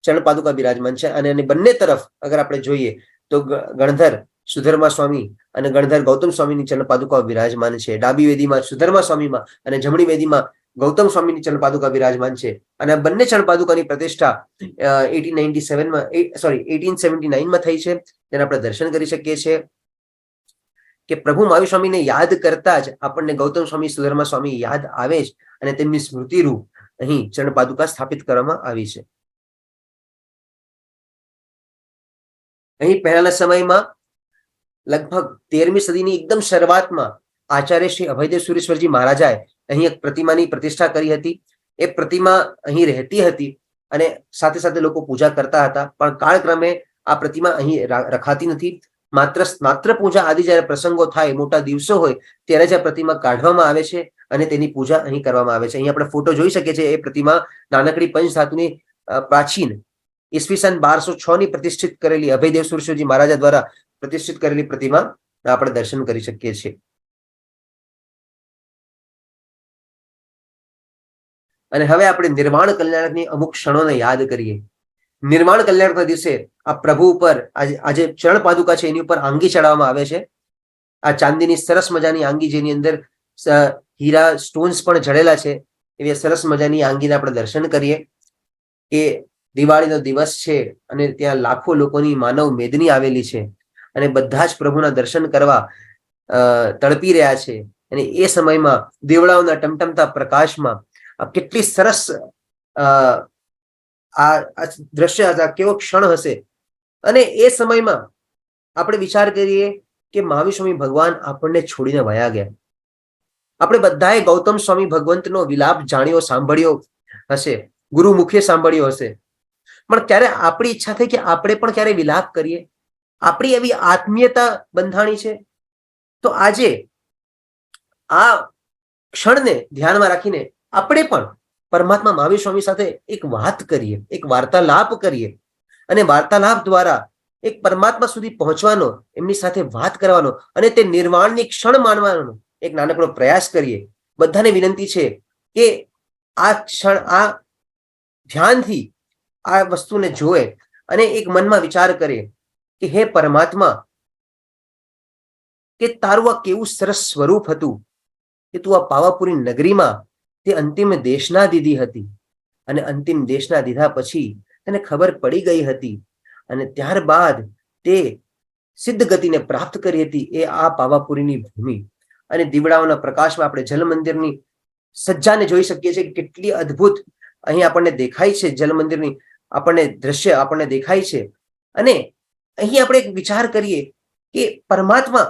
ચરણ પાદુકા બિરાજમાન છે અને બંને તરફ અગર આપણે જોઈએ તો ગણધર સુધર્મા સ્વામી અને ગણધર ગૌતમ સ્વામીની ચરણ પાદુકા બિરાજમાન છે. ડાબી વેદીમાં સુધર્મા સ્વામીમાં અને જમણી વેદીમાં ગૌતમ સ્વામીની ચરણ પાદુકા બિરાજમાન છે. અને આ બંને ચરણ પાદુકાની પ્રતિષ્ઠા 1879માં થઈ છે. તેને આપણે દર્શન કરી શકીએ છીએ કે પ્રભુ મહાવીર સ્વામીને યાદ કરતા જ આપણને ગૌતમ સ્વામી, સુધર્મા સ્વામી યાદ આવે જ અને તેમની સ્મૃતિરૂપ અહીં ચરણ પાદુકા સ્થાપિત કરવામાં આવી છે. અહીં પહેલાના સમયમાં લગભગ 13મી સદીની એકદમ શરૂઆતમાં આચાર્ય શ્રી અભયદેવ સુરેશ્વરજી મહારાજાએ અહીં એક પ્રતિમાની પ્રતિષ્ઠા કરી હતી. એ પ્રતિમા અહીં રહેતી હતી અને સાથે સાથે લોકો પૂજા કરતા હતા, પણ કાળક્રમે આ પ્રતિમા અહીં રખાતી નથી. માત્ર પૂજા આદિ જ્યારે પ્રસંગો થાય, મોટા દિવસો હોય ત્યારે જ આ પ્રતિમા કાઢવામાં આવે છે અને તેની પૂજા અહીં કરવામાં આવે છે. અહીં આપણે ફોટો જોઈ શકીએ છીએ. એ પ્રતિમા નાનકડી પંચધાતુની પ્રાચીન ઈસવીસન 1206 ની પ્રતિષ્ઠિત કરેલી અભયદેવ સુરશિવજી મહારાજા દ્વારા પ્રતિષ્ઠિત કરેલી પ્રતિમા આપણે દર્શન કરી શકીએ છીએ. અને હવે આપણે નિર્માણ કલ્યાણકની અમુક ક્ષણોને યાદ કરીએ. નિર્માણ કલ્યાણકના દિવસે આ પ્રભુ ઉપર આજે ચરણ પાદુકા છે એની ઉપર આંગી ચડાવવામાં આવે છે. આ ચાંદીની સરસ મજાની આંગી જેની અંદર હીરા સ્ટોન્સ પણ જડેલા છે. એવી સરસ મજાની આંગીને આપણે દર્શન કરીએ. એ દિવાળીનો દિવસ છે અને ત્યાં લાખો લોકોની માનવ મેદની આવેલી છે અને બધા જ પ્રભુના દર્શન કરવા તડપી રહ્યા છે. અને એ સમયમાં દેવડાઓના ટમટમતા પ્રકાશમાં કેટલી સરસ આ દ્રશ્ય હતા, કેવો ક્ષણ હશે. અને એ સમયમાં આપણે વિચાર કરીએ કે મહાવીર સ્વામી ભગવાન આપણને છોડીને વયા ગયા. આપણે બધાએ ગૌતમ સ્વામી ભગવંતનો વિલાપ જાણ્યો, સાંભળ્યો હશે, ગુરુ મુખે સાંભળ્યો હશે. પણ ક્યારે આપણી ઈચ્છા થઈ કે આપણે પણ ક્યારે વિલાપ કરીએ? આપણી એવી આત્મીયતા બંધાણી છે. તો આજે આ ક્ષણને ધ્યાનમાં રાખીને આપણે પણ પરમાત્મા મહાવીર સ્વામી સાથે એક વાત કરીએ, એક વાર્તાલાપ કરીએ. અને વાર્તાલાપ દ્વારા એક પરમાત્મા સુધી પહોંચવાનો, એમની સાથે વાત કરવાનો અને તે નિર્વાણની ક્ષણ માણવાનો એક નાનકડો પ્રયાસ કરીએ. બધાને વિનંતી છે કે આ ક્ષણ, આ ધ્યાનથી આ વસ્તુને જોવે અને એક મનમાં વિચાર કરે કે હે પરમાત્મા, કે તારું આ કેવું સરસ સ્વરૂપ હતું કે તું આ પાવાપુરી નગરીમાં તે અંતિમ દેશના દીધી હતી. અને અંતિમ દેશના દીધા પછી તેને ખબર પડી ગઈ હતી અને ત્યારબાદ તે સિદ્ધ ગતિને પ્રાપ્ત કરી હતી. એ આ પાવાપુરીની ભૂમિ અને દીવડાઓના પ્રકાશમાં આપણે જલ મંદિરની સજ્જાને જોઈ શકીએ છીએ. કેટલી અદ્ભુત અહીં આપણને દેખાય છે. જલ મંદિરની આપણને દ્રશ્ય આપણને દેખાય છે. અને અહીં આપણે એક વિચાર કરીએ કે પરમાત્મા,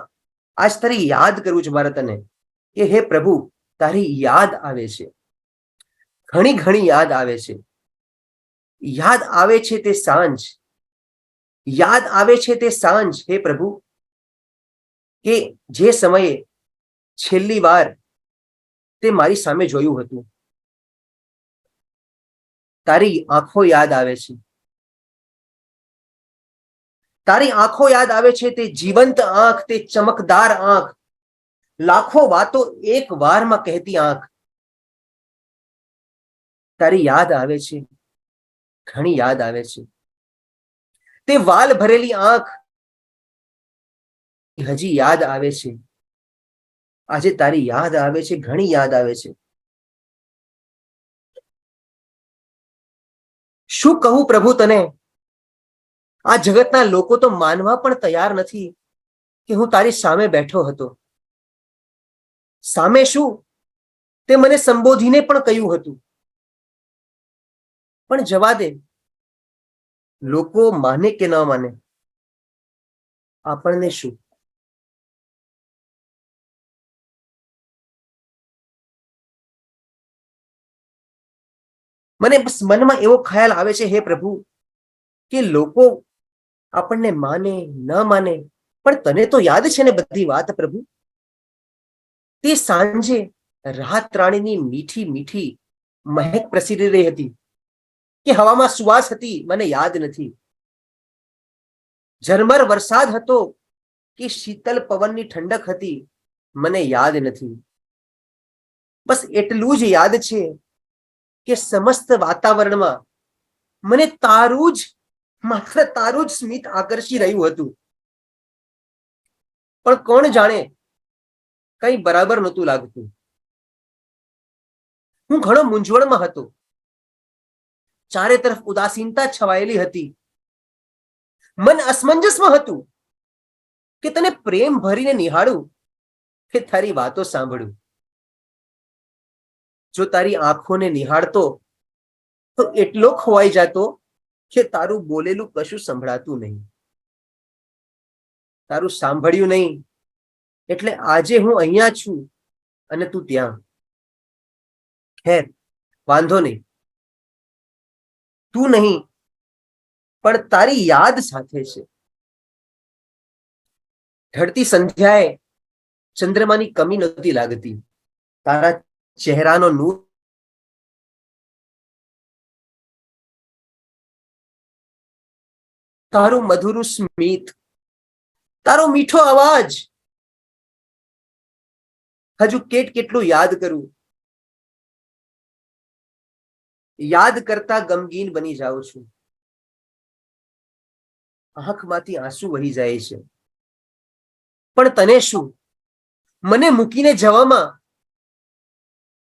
આજ તારી યાદ કરું છું મારે તને કે હે પ્રભુ, તારી યાદ આવે છે, ઘણી ઘણી યાદ આવે છે. યાદ આવે છે તે સાંજ, યાદ આવે છે તે સાંજ હે પ્રભુ, કે જે સમયે છેલ્લી વાર તે મારી સામે જોયું હતું. તારી આંખો યાદ આવે છે, તારી આંખો યાદ આવે છે. તે જીવંત આંખ, તે ચમકદાર આંખ, લાખો વાતો એક વારમાં કહેતી આંખ. તારી યાદ આવે છે, ઘણી યાદ આવે છે. તે વાલ ભરેલી આંખ હજી યાદ આવે છે. આજે તારી યાદ આવે છે, ઘણી યાદ આવે છે. શું કહું પ્રભુ તને? આ જગતના લોકો તો માનવા પણ તૈયાર નથી કે હું તારી સામે બેઠો હતો. સામે શું, તે મને સંબોધીને પણ કહ્યું હતું. પણ જવા દે, લોકો માને કે ન માને, આપણને શું? મને બસ મનમાં એવો ખ્યાલ આવે છે હે પ્રભુ કે લોકો આપણને માને ન માને, પણ તને તો યાદ છે ને બધી વાત પ્રભુ. તે સાંજે રાત રાણીની મીઠી મીઠી મહેક પ્રસરી રહી હતી કે હવામાં સુવાસ હતી, મને યાદ નથી. ઝરમર વરસાદ હતો કે શીતલ પવનની ઠંડક હતી, મને યાદ નથી. બસ એટલું જ યાદ છે કે સમસ્ત વાતાવરણમાં મને તારું જ, માત્ર તારું જ સ્મિત આકર્ષી રહ્યું હતું. પણ કોણ જાણે, કઈ બરાબર નહોતું લાગતું. હું ઘણો મૂંઝવણમાં હતો. ચારે તરફ ઉદાસીનતા છવાયેલી હતી. મન અસમંજસમાં હતું કે તને પ્રેમ ભરીને નિહાળું કે તારી વાતો સાંભળું. જો તારી આંખોને નિહાળતો તો એટલો ખોવાઈ જતો કે તારું બોલેલું કશું સંભળાતું નહીં, તારું સાંભળ્યું નહીં. એટલે આજે હું અહીંયા છું અને તું ત્યાં. ખેર, વાંધો નહીં, તું નહીં પણ તારી યાદ સાથે છે. ઢળતી સંધ્યાએ ચંદ્રમાની કમી નહોતી લાગતી. તારા ચહેરાનો નૂર, તારું મધુર સ્મિત, તારો મીઠો અવાજ, હજુ કેટલું યાદ કરું. યાદ કરતા ગમગીન બની જાઉં છું. આંખમાંથી આંસુ વહી જાય છે. પણ તને શું? મને મૂકીને જવામાં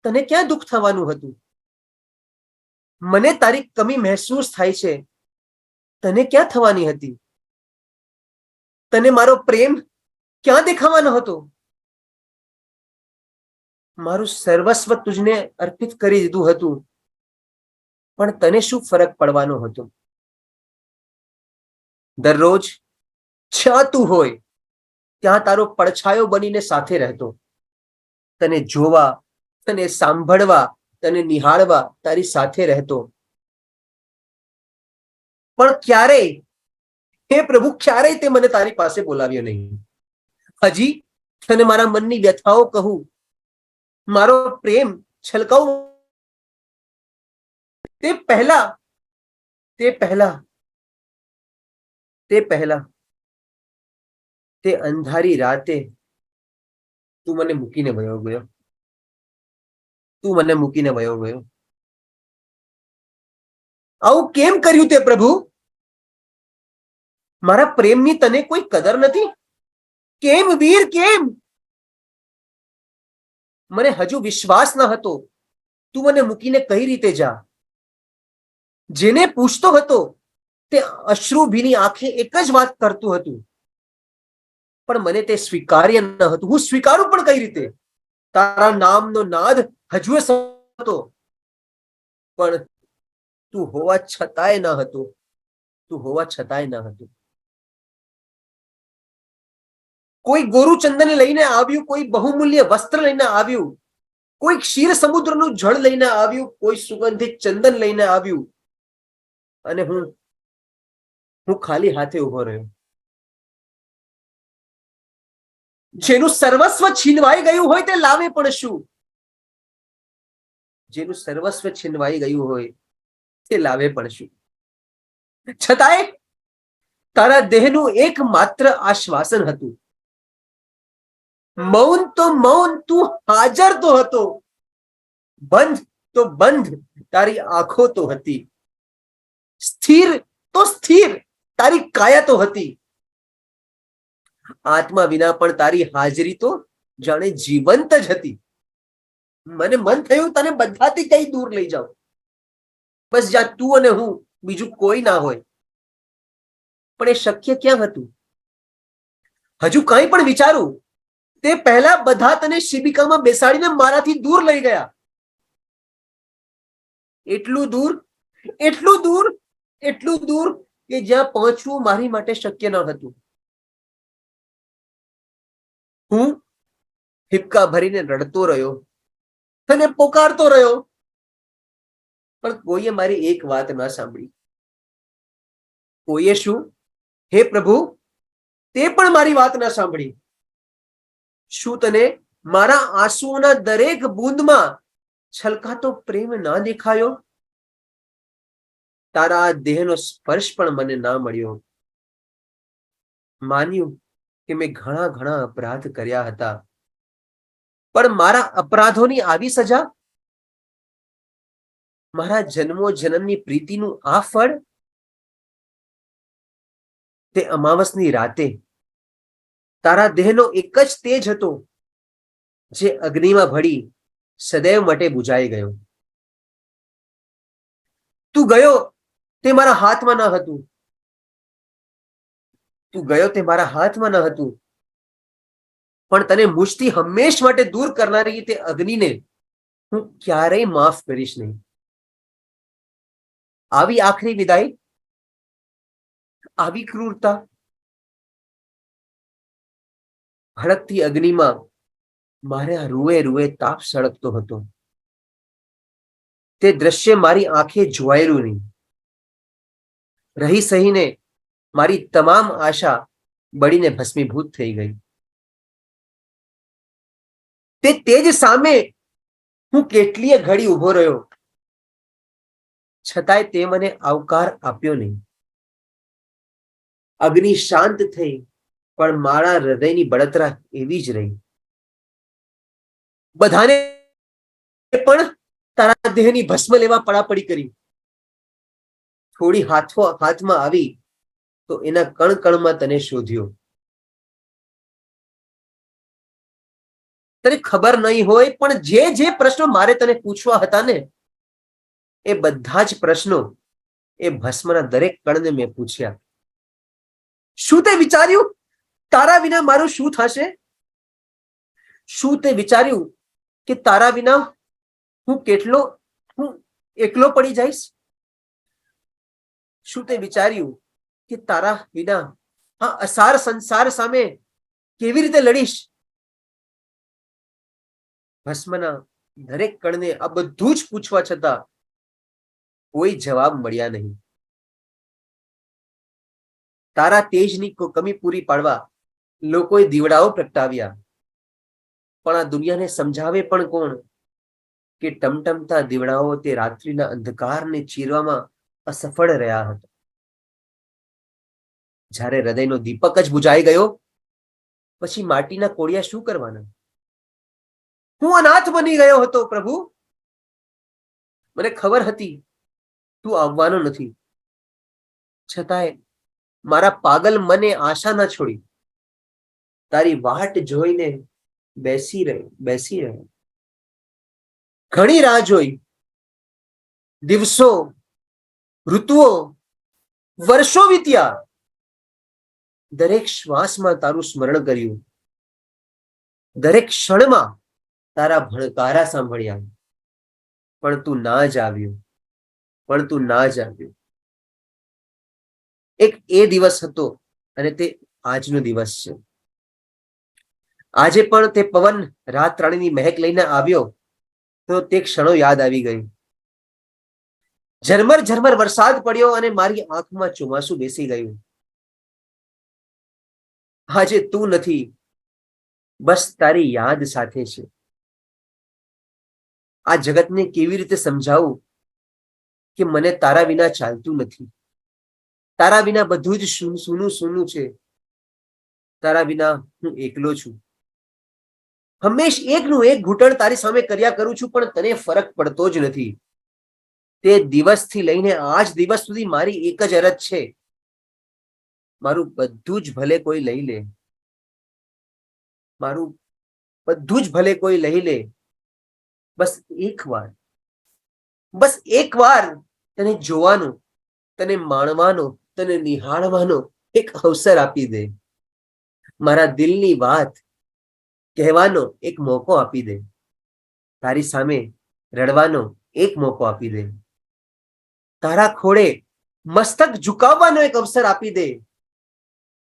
તને ક્યાં દુઃખ થવાનું હતું? મને તારી કમી મહેસૂસ થાય છે, તને ક્યાં થવાની હતી? તને મારો પ્રેમ ક્યાં દેખાવાનો હતો? મારું સર્વસ્વ તુજને અર્પિત કરી દીધું હતું, પણ તને શું ફરક પડવાનો હતો? દરરોજ જ્યાં તું હોય ત્યાં તારો પડછાયો બનીને સાથે રહેતો. તને જોવા, તને સાંભળવા, તને નિહાળવા તારી સાથે રહેતો. પણ ક્યારેય, હે પ્રભુ, ક્યારેય તે મને તારી પાસે બોલાવ્યો નહીં. હજી તને મારા મનની વ્યથાઓ કહું, મારો પ્રેમ છલકાવું તે પહેલા તે અંધારી રાતે તું મને મૂકીને વયો ગયો. આવું કેમ કર્યું તે પ્રભુ? મારા પ્રેમની તને કોઈ કદર નથી? કેમ વીર, કેમ? મને હજુ વિશ્વાસ ન હતો તું મને મૂકીને કઈ રીતે જા. જેને પૂછતો હતો તે અશ્રુ ભીની આંખે એક જ વાત કરતું હતું, પણ મને તે સ્વીકાર્ય ન હતું. હું સ્વીકારું પણ કઈ રીતે? તારા નામનો નાદ હજુ હતો, પણ તું હોવા છતાંય ન હતું. કોઈ ગોરું ચંદન લઈને આવ્યું, કોઈ બહુમૂલ્ય વસ્ત્ર લઈને આવ્યું, કોઈ ક્ષીર સમુદ્રનું જળ લઈને આવ્યું, કોઈ સુગંધિત ચંદન લઈને આવ્યું, અને હું ખાલી હાથે ઉભો રહ્યો. જેનું સર્વસ્વ છીનવાઈ ગયું હોય તે લાવે પણ શું? છતાંય તારા દેહનું એકમાત્ર આશ્વાસન હતું. મૌન તો મૌન, તું હાજર તો હતો. બંધ તો બંધ, તારી આંખો તો હતી. સ્થિર તો સ્થિર, તારી કાયા તો હતી. આત્મા વિના પણ તારી હાજરી તો જાણે જીવંત જ હતી. મને મન થયું તને બધાથી કઈ દૂર લઈ જાઉં, બસ જ્યાં તું અને હું, બીજું કોઈ ના હોય. પણ એ શક્ય ક્યાં હતું? હજુ કંઈ પણ વિચારું તે પહેલા બધા તને શિબિકામાં બેસાડીને મારાથી દૂર લઈ ગયા. એટલું દૂર કે જ્યાં પહોંચવું મારી માટે શક્ય ન હતું. હું હિપકા ભરીને રડતો રહ્યો અને પોકારતો રહ્યો, પણ કોઈએ મારી એક વાત ના સાંભળી. કોઈએ શું, હે પ્રભુ, તે પણ મારી વાત ના સાંભળી. શું તને મારા આંસુઓના દરેક બૂંદમાં છલકાતો પ્રેમ ના દેખાયો? તારા આ દેહનો સ્પર્શ પણ મને ના મળ્યો. માન્યું કે મેં ઘણા અપરાધ કર્યા હતા, પણ મારા અપરાધોની આવી સજા, મારા જન્મો જન્મની પ્રીતિનું આ ફળ. તે અમાવસની રાતે તારા દેહનો એક જ તેજ હતો, જે અગ્નિમાં ભળી સદૈવ માટે બુઝાઈ ગયો. તું ગયો તે મારા હાથમાં ન હતું. પણ તને મુજથી હંમેશ માટે દૂર કરનારી તે અગ્નિને હું ક્યારેય માફ કરીશ નહીં. આવી આખરી વિદાય, આવી ક્રૂરતા. ભડકતી અગ્નિમાં મારે આ રૂએ તાપ સળગતો હતો. તે દ્રશ્ય મારી આંખે જોવાયેલું નહીં. રહી સહીને મારી તમામ આશા બળીને ભસ્મીભૂત થઈ ગઈ. તે તેજ સામે હું કેટલીય ઘડી ઉભો રહ્યો, છતાંય તે મને આવકાર આપ્યો નહીં. અગ્નિ શાંત થઈ, પણ મારા હૃદયની બળતરા એવી જ રહી. બધાને પણ તારા દેહની ભસ્મ લેવા પડાપડી કરી. થોડી હાથમાં આવી તો એના કણ કણમાં તને શોધ્યો. તને ખબર નહીં હોય, પણ જે પ્રશ્નો મારે તને પૂછવા હતા ને, એ બધા જ પ્રશ્નો એ ભસ્મના દરેક કણને મેં પૂછ્યા. શું તે વિચાર્યું તારા વિના મારું શું થશે? શું તે વિચાર્યું કે તારા વિના હું એકલો પડી જઈશ? શું તે વિચાર્યું કે તારા વિના આ અસાર સંસાર સામે કેવી રીતે લડીશ? ભસ્મના દરેક કણને આ બધું જ પૂછવા છતાં કોઈ જવાબ મળ્યા નહીં. તારા તેજની કમી પૂરી પાડવા લોકોએ દીવડાઓ પ્રગટાવ્યા, પણ આ દુનિયાને સમજાવે પણ કોણ કે ટમટમતા દીવડાઓ તે રાત્રિના અંધકારને ચીરવામાં અસફળ રહ્યા હતા. જ્યારે હૃદયનો દીપક જ બુજાઈ ગયો, પછી માટીના કોળિયા શું કરવાના? હું અનાથ બની ગયો હતો પ્રભુ. મને ખબર હતી તું આવવાનો નથી, છતાંય મારા પાગલ મને આશા ના છોડી. તારી વાટ જોઈને બેસી રહ્યો. ઘણી રાહ જોઈ. દિવસો, ઋતુઓ, વર્ષો વીત્યા. દરેક શ્વાસમાં તારું સ્મરણ કર્યું, દરેક ક્ષણમાં તારા ભણકારા સાંભળ્યા, પણ તું ના જ આવ્યો. એક એ દિવસ હતો અને તે આજનો દિવસ છે. આજે પણ તે પવન રાત રાણીની મહેક લઈને આવ્યો તો તે ક્ષણો યાદ આવી ગઈ. ઝરમર વરસાદ પડ્યો અને મારી આંખમાં ચોમાસું બેસી ગયું. આજે તું નથી, બસ તારી યાદ સાથે છે. આ જગતને કેવી રીતે સમજાવું કે મને તારા વિના ચાલતું નથી? તારા વિના બધું જ સૂનું છે. તારા વિના હું એકલો છું. હંમેશ એકનું એક ઘૂંટણ તારી સામે કર્યા કરું છું, પણ તને ફરક પડતો જ નથી. તે દિવસથી લઈને આજ દિવસ સુધી મારી એક જ અરજ છે, મારું બધું જ ભલે કોઈ લઈ લે, મારું બધું જ ભલે કોઈ લઈ લે, બસ એકવાર તને જોવાનો, તને માણવાનો, તને નિહાળવાનો એક અવસર આપી દે. મારા દિલની વાત કહેવાનો એક મોકો આપી દે. તારી સામે રડવાનો એક મોકો આપી દે. તારા ખોળે મસ્તક ઝુકાવવાનો એક અવસર આપી દે,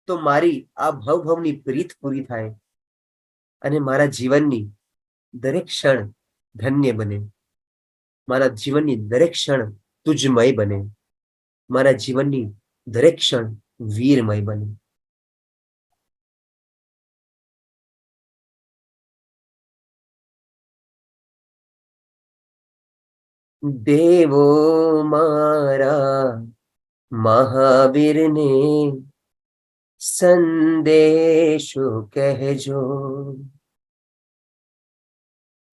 તો મારી આ ભવની પ્રીત પૂરી થાય અને મારા જીવનની દરેક ક્ષણ ધન્ય બને. મારા જીવનની દરેક ક્ષણ તુજમય બને. મારા જીવનની દરેક ક્ષણ વીરમય બને. દેવો મારા મહાવીરને સંદેશો કહેજો,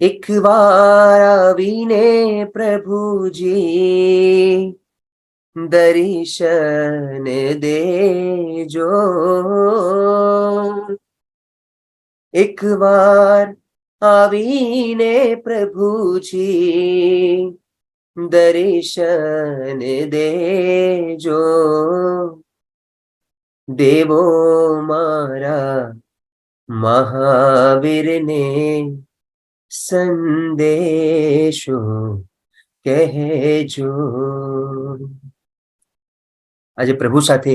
એક વાર આવીને પ્રભુજી દર્શન દેજો. એક વાર આવીને પ્રભુજી દર્શન દેજો. દેવો મારા મહાવીરને સંદેશો કહેજો. આજે પ્રભુ સાથે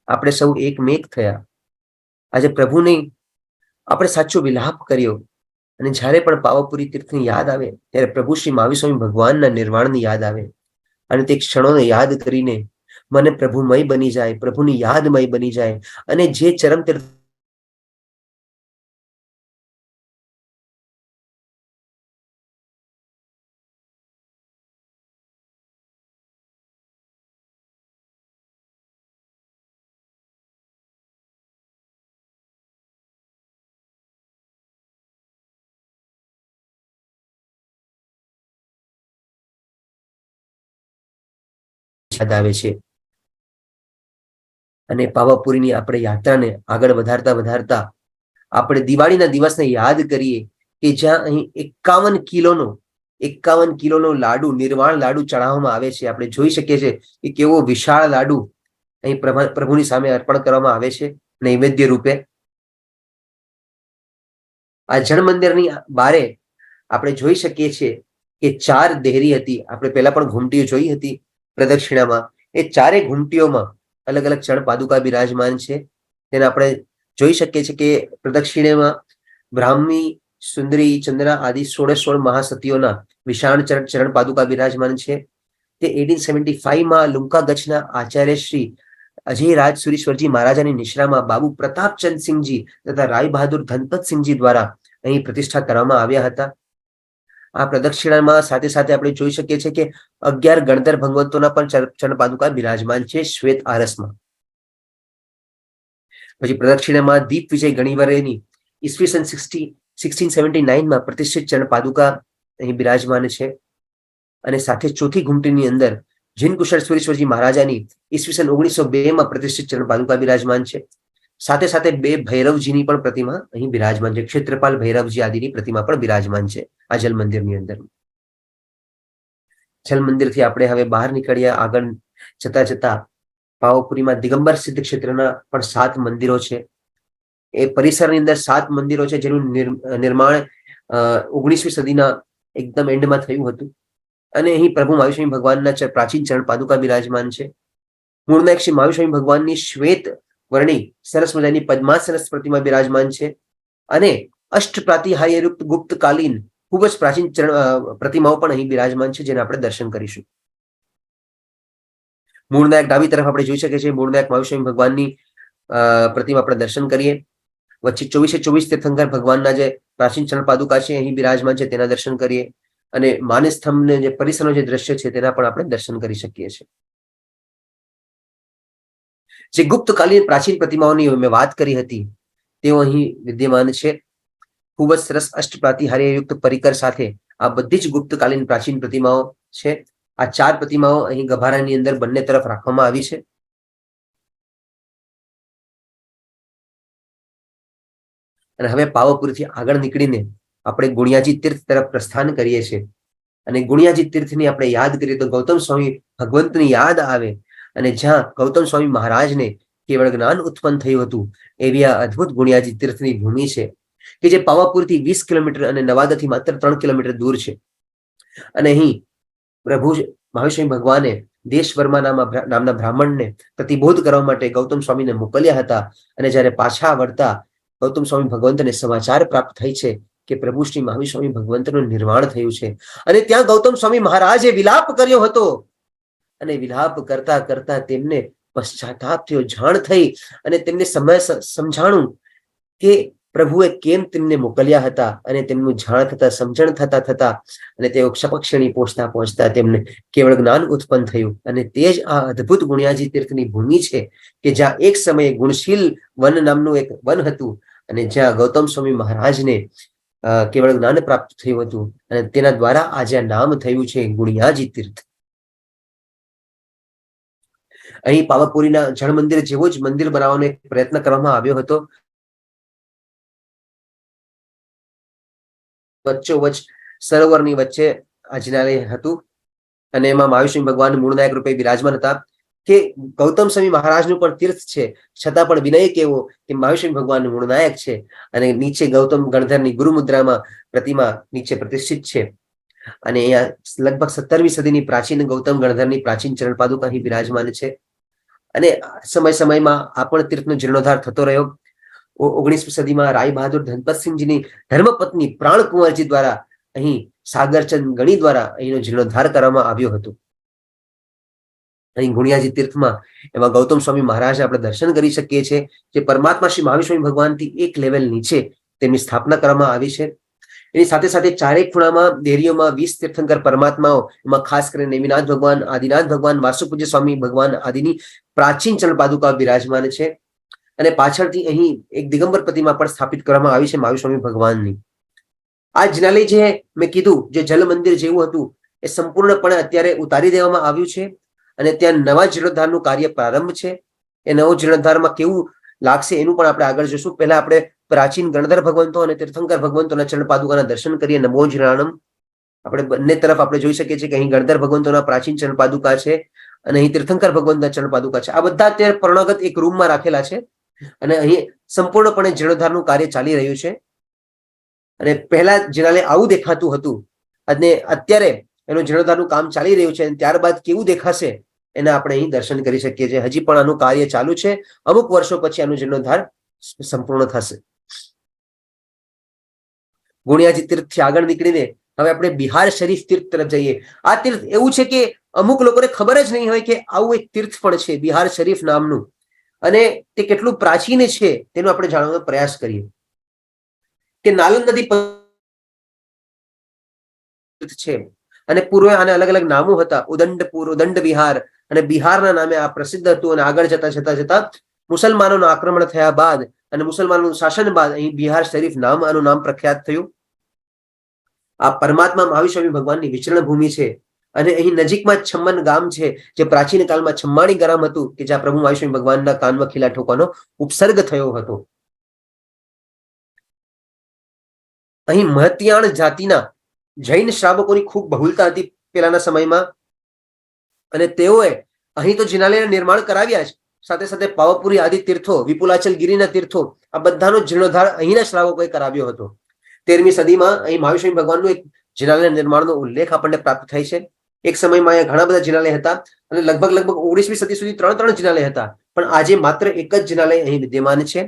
આપણે સૌ એકમેક થયા. આજે પ્રભુને આપણે સાચો વિલાપ કર્યો. અને જ્યારે પણ પાવાપુરી તીર્થની યાદ આવે ત્યારે પ્રભુ શ્રી મહાવીર સ્વામી ભગવાનના નિર્વાણની યાદ આવે. અને તે ક્ષણોને યાદ કરીને મને પ્રભુમય બની જાય, પ્રભુની યાદમય બની જાય. અને જે ચરમ તીર્થ યાદ આવે છે. અને પાવાપુરીની આપણે યાત્રાને આગળ વધારતા વધારતા આપણે દિવાળીના દિવસને યાદ કરીએ કે જ્યાં અહીં 51 કિલોનો લાડુ, નિર્વાણ લાડુ ચડાવવામાં આવે છે. આપણે જોઈ શકીએ છીએ કે કેવો વિશાળ લાડુ અહીં પ્રભુની સામે અર્પણ કરવામાં આવે છે નૈવેદ્ય રૂપે. આ જળ મંદિરની બારે આપણે જોઈ શકીએ છીએ કે 4 દેહરી હતી. આપણે પહેલા પણ ઘૂંટીઓ જોઈ હતી પ્રદક્ષિણામાં. એ 4 ઘૂંટીઓમાં અલગ અલગ ચરણ પાદુકા બિરાજમાન છે. તેને આપણે જોઈ શકીએ છીએ કે પ્રદક્ષિણામાં બ્રાહ્મી, સુંદરી, ચંદ્રા આદિ 16 મહાસતીઓના વિશાળ ચરણ પાદુકા બિરાજમાન છે. તે 1875માં લુંકા ગચ્છના આચાર્ય શ્રી અજય રાજ સુરીશ્વરજી મહારાજાની નિશ્રામાં બાબુ પ્રતાપચંદસિંહજી તથા રાય બહાદુર ધનપતસિંહજી દ્વારા અહીં પ્રતિષ્ઠા કરવામાં આવ્યા હતા. આ પ્રદક્ષિણામાં સાથે સાથે આપણે જોઈ શકીએ છીએ કે 11 ગણધર ભગવંતોના પણ ચરણ પાદુકા બિરાજમાન છે શ્વેત આરસમાં. પછી પ્રદક્ષિણામાં દીપ વિજય ગણિવરેની ઈસવીસન 1679માં પ્રતિષ્ઠિત ચરણ પાદુકા અહીં બિરાજમાન છે. અને સાથે ચોથી ઘૂંટીની અંદર જીન કુશળ સુરેશ્વરજી મહારાજાની ઈસવીસન 1902માં પ્રતિષ્ઠિત ચરણ પાદુકા બિરાજમાન છે. સાથે સાથે 2 ભૈરવજીની પણ પ્રતિમા અહીં બિરાજમાન છે. ક્ષેત્રપાલ ભૈરવજી આદિની પ્રતિમા પણ બિરાજમાન છે આ જલ મંદિરની અંદર. જલ મંદિરથી આપણે હવે બહાર નીકળ્યા. આગળ જતા જતા પાવાપુરીમાં દિગંબર સિદ્ધ ક્ષેત્રના પણ 7 મંદિરો છે. એ પરિસરની અંદર 7 મંદિરો છે જેનું નિર્માણ 19મી સદીના એકદમ એન્ડમાં થયું હતું. અને અહીં પ્રભુ મહાવીર ભગવાનના પ્રાચીન ચરણ પાદુકા બિરાજમાન છે. મૂળનાયક શ્રી મહાવીર ભગવાનની શ્વેત વર્ણી સરસ મજાની પદ્માસનસ્થ પ્રતિમા બિરાજમાન છે. અને અષ્ટપ્રાતિહાર્યયુક્ત ગુપ્તકાલીન ખૂબ જ પ્રાચીન પ્રતિમાઓ પણ અહીં બિરાજમાન છે જેને આપણે દર્શન કરીશું. મૂળનાયક ડાબી તરફ આપણે જોઈ શકીએ છીએ મૂળનાયક મહાવીર ભગવાનની પ્રતિમા આપણે દર્શન કરીએ. વચ્ચે 24 તીર્થંકર ભગવાનના જે પ્રાચીન ચરણ પાદુકા છે અહીં બિરાજમાન છે તેના દર્શન કરીએ. અને માનસ્તંભને જે પરિસરનો જે દ્રશ્ય છે તેના પણ આપણે દર્શન કરી શકીએ છીએ. જે ગુપ્તકાલીન પ્રાચીન પ્રતિમાઓની મેં વાત કરી હતી તેઓ અહીં વિદ્યમાન છે. ખૂબ જ સરસ અષ્ટપ્રાતિહાર્યયુક્ત પરિકર સાથે આ બધી જ ગુપ્તકાલીન પ્રાચીન પ્રતિમાઓ છે. આ 4 પ્રતિમાઓ અહીં ગભારાની અંદર બંને તરફ રાખવામાં આવી છે. અને હવે પાવાપુરીથી આગળ નીકળીને આપણે ગુણિયાજી તીર્થ તરફ પ્રસ્થાન કરીએ છીએ. અને ગુણિયાજી તીર્થની આપણે યાદ કરીએ તો ગૌતમ સ્વામી ભગવંતની યાદ આવે. અને જ્યાં ગૌતમ સ્વામી મહારાજને કેવળ જ્ઞાન ઉત્પન્ન થયું હતું એવી આ અદ્ભુત ગુણિયાજી તીર્થની ભૂમિ છે કે જે પાવાપુરથી 20 કિલોમીટર અને નવાદાથી માત્ર 3 કિલોમીટર દૂર છે. અને અહીં પ્રભુ મહાવીર ભગવાને દેશવર્મા નામના બ્રાહ્મણને પ્રતિબોધ કરવા માટે ગૌતમ સ્વામીને મોકલ્યા હતા. અને જ્યારે પાછા વળતા ગૌતમ સ્વામી ભગવંતને સમાચાર પ્રાપ્ત થઈ છે કે પ્રભુ શ્રી મહાવીર સ્વામી ભગવંતનું નિર્વાણ થયું છે. અને ત્યાં ગૌતમ સ્વામી મહારાજે વિલાપ કર્યો હતો. અને વિલાપ કરતા કરતા તેમને પશ્ચાતાપ થયો, જાણ થઈ અને તેમને સમજાણું કે પ્રભુએ કેમ તેમને મોકલ્યા હતા. અને તેમનું જાણ થતા, સમજણ થતા અને તેઓ ક્ષપક્ષણી પહોંચતા તેમને કેવળ જ્ઞાન ઉત્પન્ન થયું. અને તે જ આ અદ્ભુત ગુણિયાજી તીર્થની ભૂમિ છે કે જ્યાં એક સમયે ગુણશીલ વન નામનું એક વન હતું અને જ્યાં ગૌતમ સ્વામી મહારાજને કેવળ જ્ઞાન પ્રાપ્ત થયું હતું. અને તેના દ્વારા આજે નામ થયું છે ગુણિયાજી તીર્થ. અહીં પાવાપુરીના જળ મંદિર જેવો જ મંદિર બનાવવાનો પ્રયત્ન કરવામાં આવ્યો હતો. વચ્ચોવચ્ચ સરોવરની વચ્ચે અજનાલય હતું અને એમાં મહાવીર ભગવાન મૂળનાયક રૂપે બિરાજમાન હતા. કે ગૌતમ સ્વામી મહારાજનું પણ તીર્થ છે છતાં પણ વિનય કેવો કે મહાવીર ભગવાન મૂળનાયક છે. અને નીચે ગૌતમ ગણધરની ગુરુમુદ્રામાં પ્રતિમા નીચે પ્રતિષ્ઠિત છે. અને અહીંયા લગભગ 17મી સદીની પ્રાચીન ગૌતમ ગણધરની પ્રાચીન ચરણ પાદુકા અહીં બિરાજમાન છે. અને સમયમાં આ પણ તીર્થનો જીર્ણોદ્ધાર થતો રહ્યો. 19મી સદીમાં રાય બહાદુર ધનપતસિંહજીની ધર્મપત્ની પ્રાણકુંવરજી દ્વારા અહીં સાગરચંદ ગણી દ્વારા અહીંનો જીર્ણોદ્ધાર કરવામાં આવ્યો હતો. અહીં ગુણિયાજી તીર્થમાં એમાં ગૌતમ સ્વામી મહારાજ આપણે દર્શન કરી શકીએ છીએ જે પરમાત્મા શ્રી મહાવીર સ્વામી ભગવાનથી એક લેવલ નીચે તેમની સ્થાપના કરવામાં આવી છે. એની સાથે સાથે 4 ખૂણામાં દેરીઓમાં 20 તીર્થંકર પરમાત્માઓ, એમાં ખાસ કરીને નેમિનાથ ભગવાન, આદિનાથ ભગવાન, વાસુપૂજ્ય સ્વામી ભગવાન આદિની પ્રાચીન ચરણ પાદુકા બિરાજમાન છે. અને પાછળથી અહીં એક દિગંબર પ્રતિમા પણ સ્થાપિત કરવામાં આવી છે મહાવીર સ્વામી ભગવાનની. આ જનાલય જે મેં કીધું જે જલ મંદિર જેવું હતું એ સંપૂર્ણપણે અત્યારે ઉતારી દેવામાં આવ્યું છે. અને ત્યાં નવા જીર્ણોદ્ધારનું કાર્ય પ્રારંભ છે. એ નવો જીર્ણોદ્ધારમાં કેવું લાગશે એનું પણ આપણે આગળ જોશું. પહેલા આપણે પ્રાચીન ગણધર ભગવંતો અને તીર્થંકર ભગવંતોના ચરણ પાદુકાના દર્શન કરીએ. નમો જીર્ણાનમ. આપણે બંને તરફ આપણે જોઈ શકીએ છીએ કે અહીં ગણધર ભગવંતોના પ્રાચીન ચરણ પાદુકા છે અને અહીં તીર્થંકર ભગવંતના ચરણ પાદુકા છે. આ બધા અત્યારે પ્રણગત એક રૂમમાં રાખેલા છે અને અહીં સંપૂર્ણપણે જીર્ણોદ્ધારનું કાર્ય ચાલી રહ્યું છે. અને પહેલા જીર્ણાલય આવું દેખાતું હતું અને અત્યારે એનું જીર્ણોદ્ધારનું કામ ચાલી રહ્યું છે. ત્યારબાદ કેવું દેખાશે એના આપણે અહીં દર્શન કરી શકીએ છીએ. હજી પણ આનું કાર્ય ચાલુ છે. અમુક વર્ષો પછી આનું જીર્ણોદ્ધાર સંપૂર્ણ થશે. ગુણિયાજી તીર્થથી આગળ નીકળીને હવે આપણે બિહાર શરીફ તીર્થ તરફ જઈએ. આ તીર્થ એવું છે કે અમુક લોકોને ખબર જ નહીં હોય કે આવું એક તીર્થ પણ છે બિહાર શરીફ નામનું, અને તે કેટલું પ્રાચીન છે તેનો આપણે જાણવાનો પ્રયાસ કરીએ. કે નાલંદ નદી છે અને પૂર્વે આને અલગ અલગ નામો હતા. ઉદંડપુર, ઉદંડ વિહાર અને બિહારના નામે આ પ્રસિદ્ધ હતું. અને આગળ જતા મુસલમાનોનું આક્રમણ થયા બાદ અને મુસલમાનોનું શાસન બાદ અહીં બિહાર શરીફ નામ આનું નામ પ્રખ્યાત થયું. આ પરમાત્મા મહાવીર સ્વામી ભગવાનની વિચરણ ભૂમિ છે અને અહીં નજીકમાં છમ્મન ગામ છે જે પ્રાચીન કાળમાં છમ્માણી ગામ હતું કે જ્યાં પ્રભુ મહાવીર સ્વામી ભગવાનના કાનમાં ખીલા ઠોકવાનો ઉપસર્ગ થયો હતો. અહીં મહતિયાણ જાતિના જૈન શ્રાવકોની ખૂબ બહુલતા હતી પેલાના સમયમાં અને તેઓએ અહીં તો જિનાલયના નિર્માણ કરાવ્યા છે, સાથે સાથે પાવાપુરી આદિ તીર્થો, વિપુલાચલ ગીરીના તીર્થો, આ બધાનો જીર્ણોદ્ધાર અહીંના શ્રાવકોએ કરાવ્યો હતો. 13મી સદીમાં અહીં મહાવીર સ્વામી ભગવાનનું એક જિનાલય નિર્માણનો ઉલ્લેખ આપણને પ્રાપ્ત થાય છે. એક સમયમાં અહીંયા ઘણા બધા જિનાલય હતા અને લગભગ 19મી સદી સુધી 3 જિનાલય હતા, પણ આજે માત્ર એક જ જિનાલય અહીં વિદ્યમાન છે.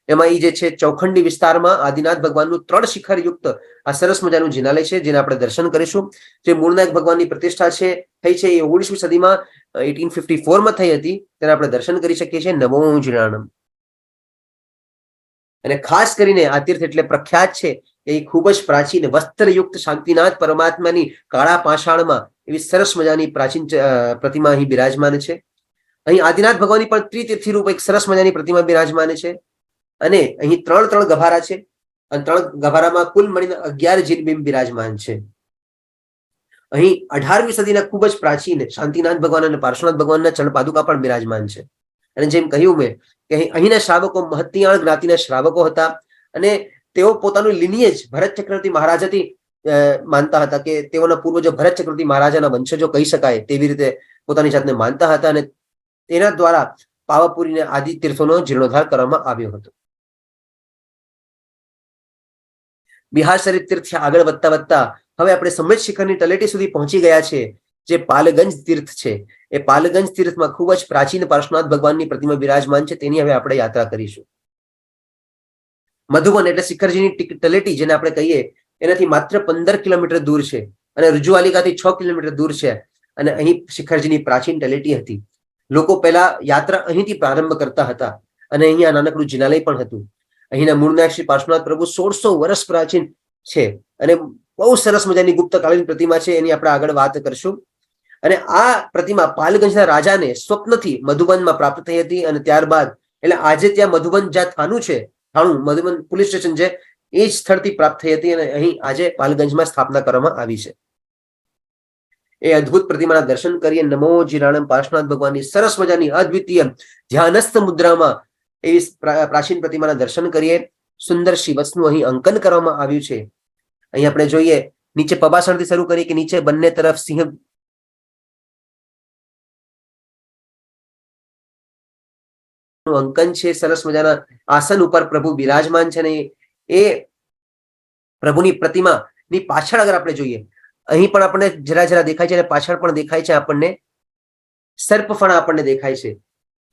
એમાં એ જે છે ચૌખંડી વિસ્તારમાં આદિનાથ ભગવાનનું 3 શિખર યુક્ત આ સરસ મજાનું જિનાલય છે જેને આપણે દર્શન કરીશું. જે મૂળનાયક ભગવાનની પ્રતિષ્ઠા છે થઈ છે એ 19મી સદીમાં 1854માં થઈ હતી. તેને આપણે દર્શન કરી શકીએ છીએ. નમો જીર્ણાનમ. અને ખાસ કરીને આ તીર્થ એટલે પ્રખ્યાત છે એ ખૂબ જ પ્રાચીન વસ્ત્રયુક્ત શાંતિનાથ પરમાત્માની કાળા પાષાણમાં એવી સરસ મજાની પ્રાચીન પ્રતિમા અહીં બિરાજમાન છે. અહીં આદિનાથ ભગવાનની પણ ત્રિતીર્થી રૂપ એક સરસ મજાની પ્રતિમા બિરાજમાન છે અને અહીં 3 ગભારા છે અને 3 ગભારામાં કુલ મળીને 11 જ્યોતિર્લિંગ બિરાજમાન છે. અહીં 18મી સદીના ખૂબ જ પ્રાચીન શાંતિનાથ ભગવાન અને પાર્શ્વનાથ ભગવાનના ચરણ પાદુકા પણ બિરાજમાન છે. અને જેમ કહ્યું મેં કે અહીંના શ્રાવકો મહતિયાણ જ્ઞાતિના શ્રાવકો હતા અને તેઓ પોતાનું લિનિયેજ ભરત ચક્રવર્તી મહારાજાથી માનતા હતા કે તેઓના પૂર્વજો ભરત ચક્રવર્તી મહારાજાના વંશજો કહી શકાય તેવી રીતે પોતાની જાતને માનતા હતા અને તેના દ્વારા પાવાપુરીના આદિ તીર્થોનો જીર્ણોદ્ધાર કરવામાં આવ્યો હતો. બિહાર શરીફ તીર્થથી આગળ વધતા હવે આપણે સમેત શિખરની તલેટી સુધી પહોંચી ગયા છે જે પાલગંજ તીર્થ છે. એ પાલગંજ તીર્થમાં ખૂબ જ પ્રાચીન પાર્શ્વનાથ ભગવાનની પ્રતિમા બિરાજમાન છે. તેની હવે આપણે યાત્રા કરીશું. મધુબન એટલે શિખરજીની તલેટી જેને આપણે કહીએ એનાથી માત્ર 15 કિલોમીટર દૂર છે અને રુજુવાલિકાથી 6 કિલોમીટર દૂર છે અને અહીં શિખરજીની પ્રાચીન તલેટી હતી. લોકો પહેલા યાત્રા અહીંથી પ્રારંભ કરતા હતા અને અહીંયા નાનકડું જિનાલય પણ હતું. અહીંના મૂળનાયક શ્રી પાર્શ્વનાથ પ્રભુ 1600 વર્ષ પ્રાચીન છે અને બહુ સરસ મજાની ગુપ્તકાલીન પ્રતિમા છે. એની આપણે આગળ વાત કરશું. અને આ પ્રતિમા પાલગંજના રાજાને સ્વપ્નથી મધુબનમાં પ્રાપ્ત થઈ હતી અને ત્યારબાદ એટલે આજે ત્યાં મધુબન જ્યાં થાનું છે, મધુબન પોલીસ સ્ટેશન છે, એ જ સ્થળથી પ્રાપ્ત થઈ હતી અને અહીં આજે પાલગંજમાં સ્થાપના કરવામાં આવી છે. એ અદ્ભુત પ્રતિમાના દર્શન કરીએ. નમો જીર્ણાનમ. પાર્શ્વનાથ ભગવાનની સરસ મજાની અદ્વિતીય ધ્યાનસ્થ મુદ્રામાં એવી પ્રાચીન પ્રતિમાના દર્શન કરીએ. સુંદર શિવસનું અહીં અંકન કરવામાં આવ્યું છે. અહીં આપણે જોઈએ નીચે પબાસણથી શરૂ કરીએ કે નીચે બંને તરફ સિંહ અંકન છે. સરસ મજાના આસન ઉપર પ્રભુ બિરાજમાન છે અને એ પ્રભુની પ્રતિમાની પાછળ અગર આપણે જોઈએ અહીં પણ આપણને જરા દેખાય છે અને પાછળ પણ દેખાય છે. આપણને સર્પફણા આપણને દેખાય છે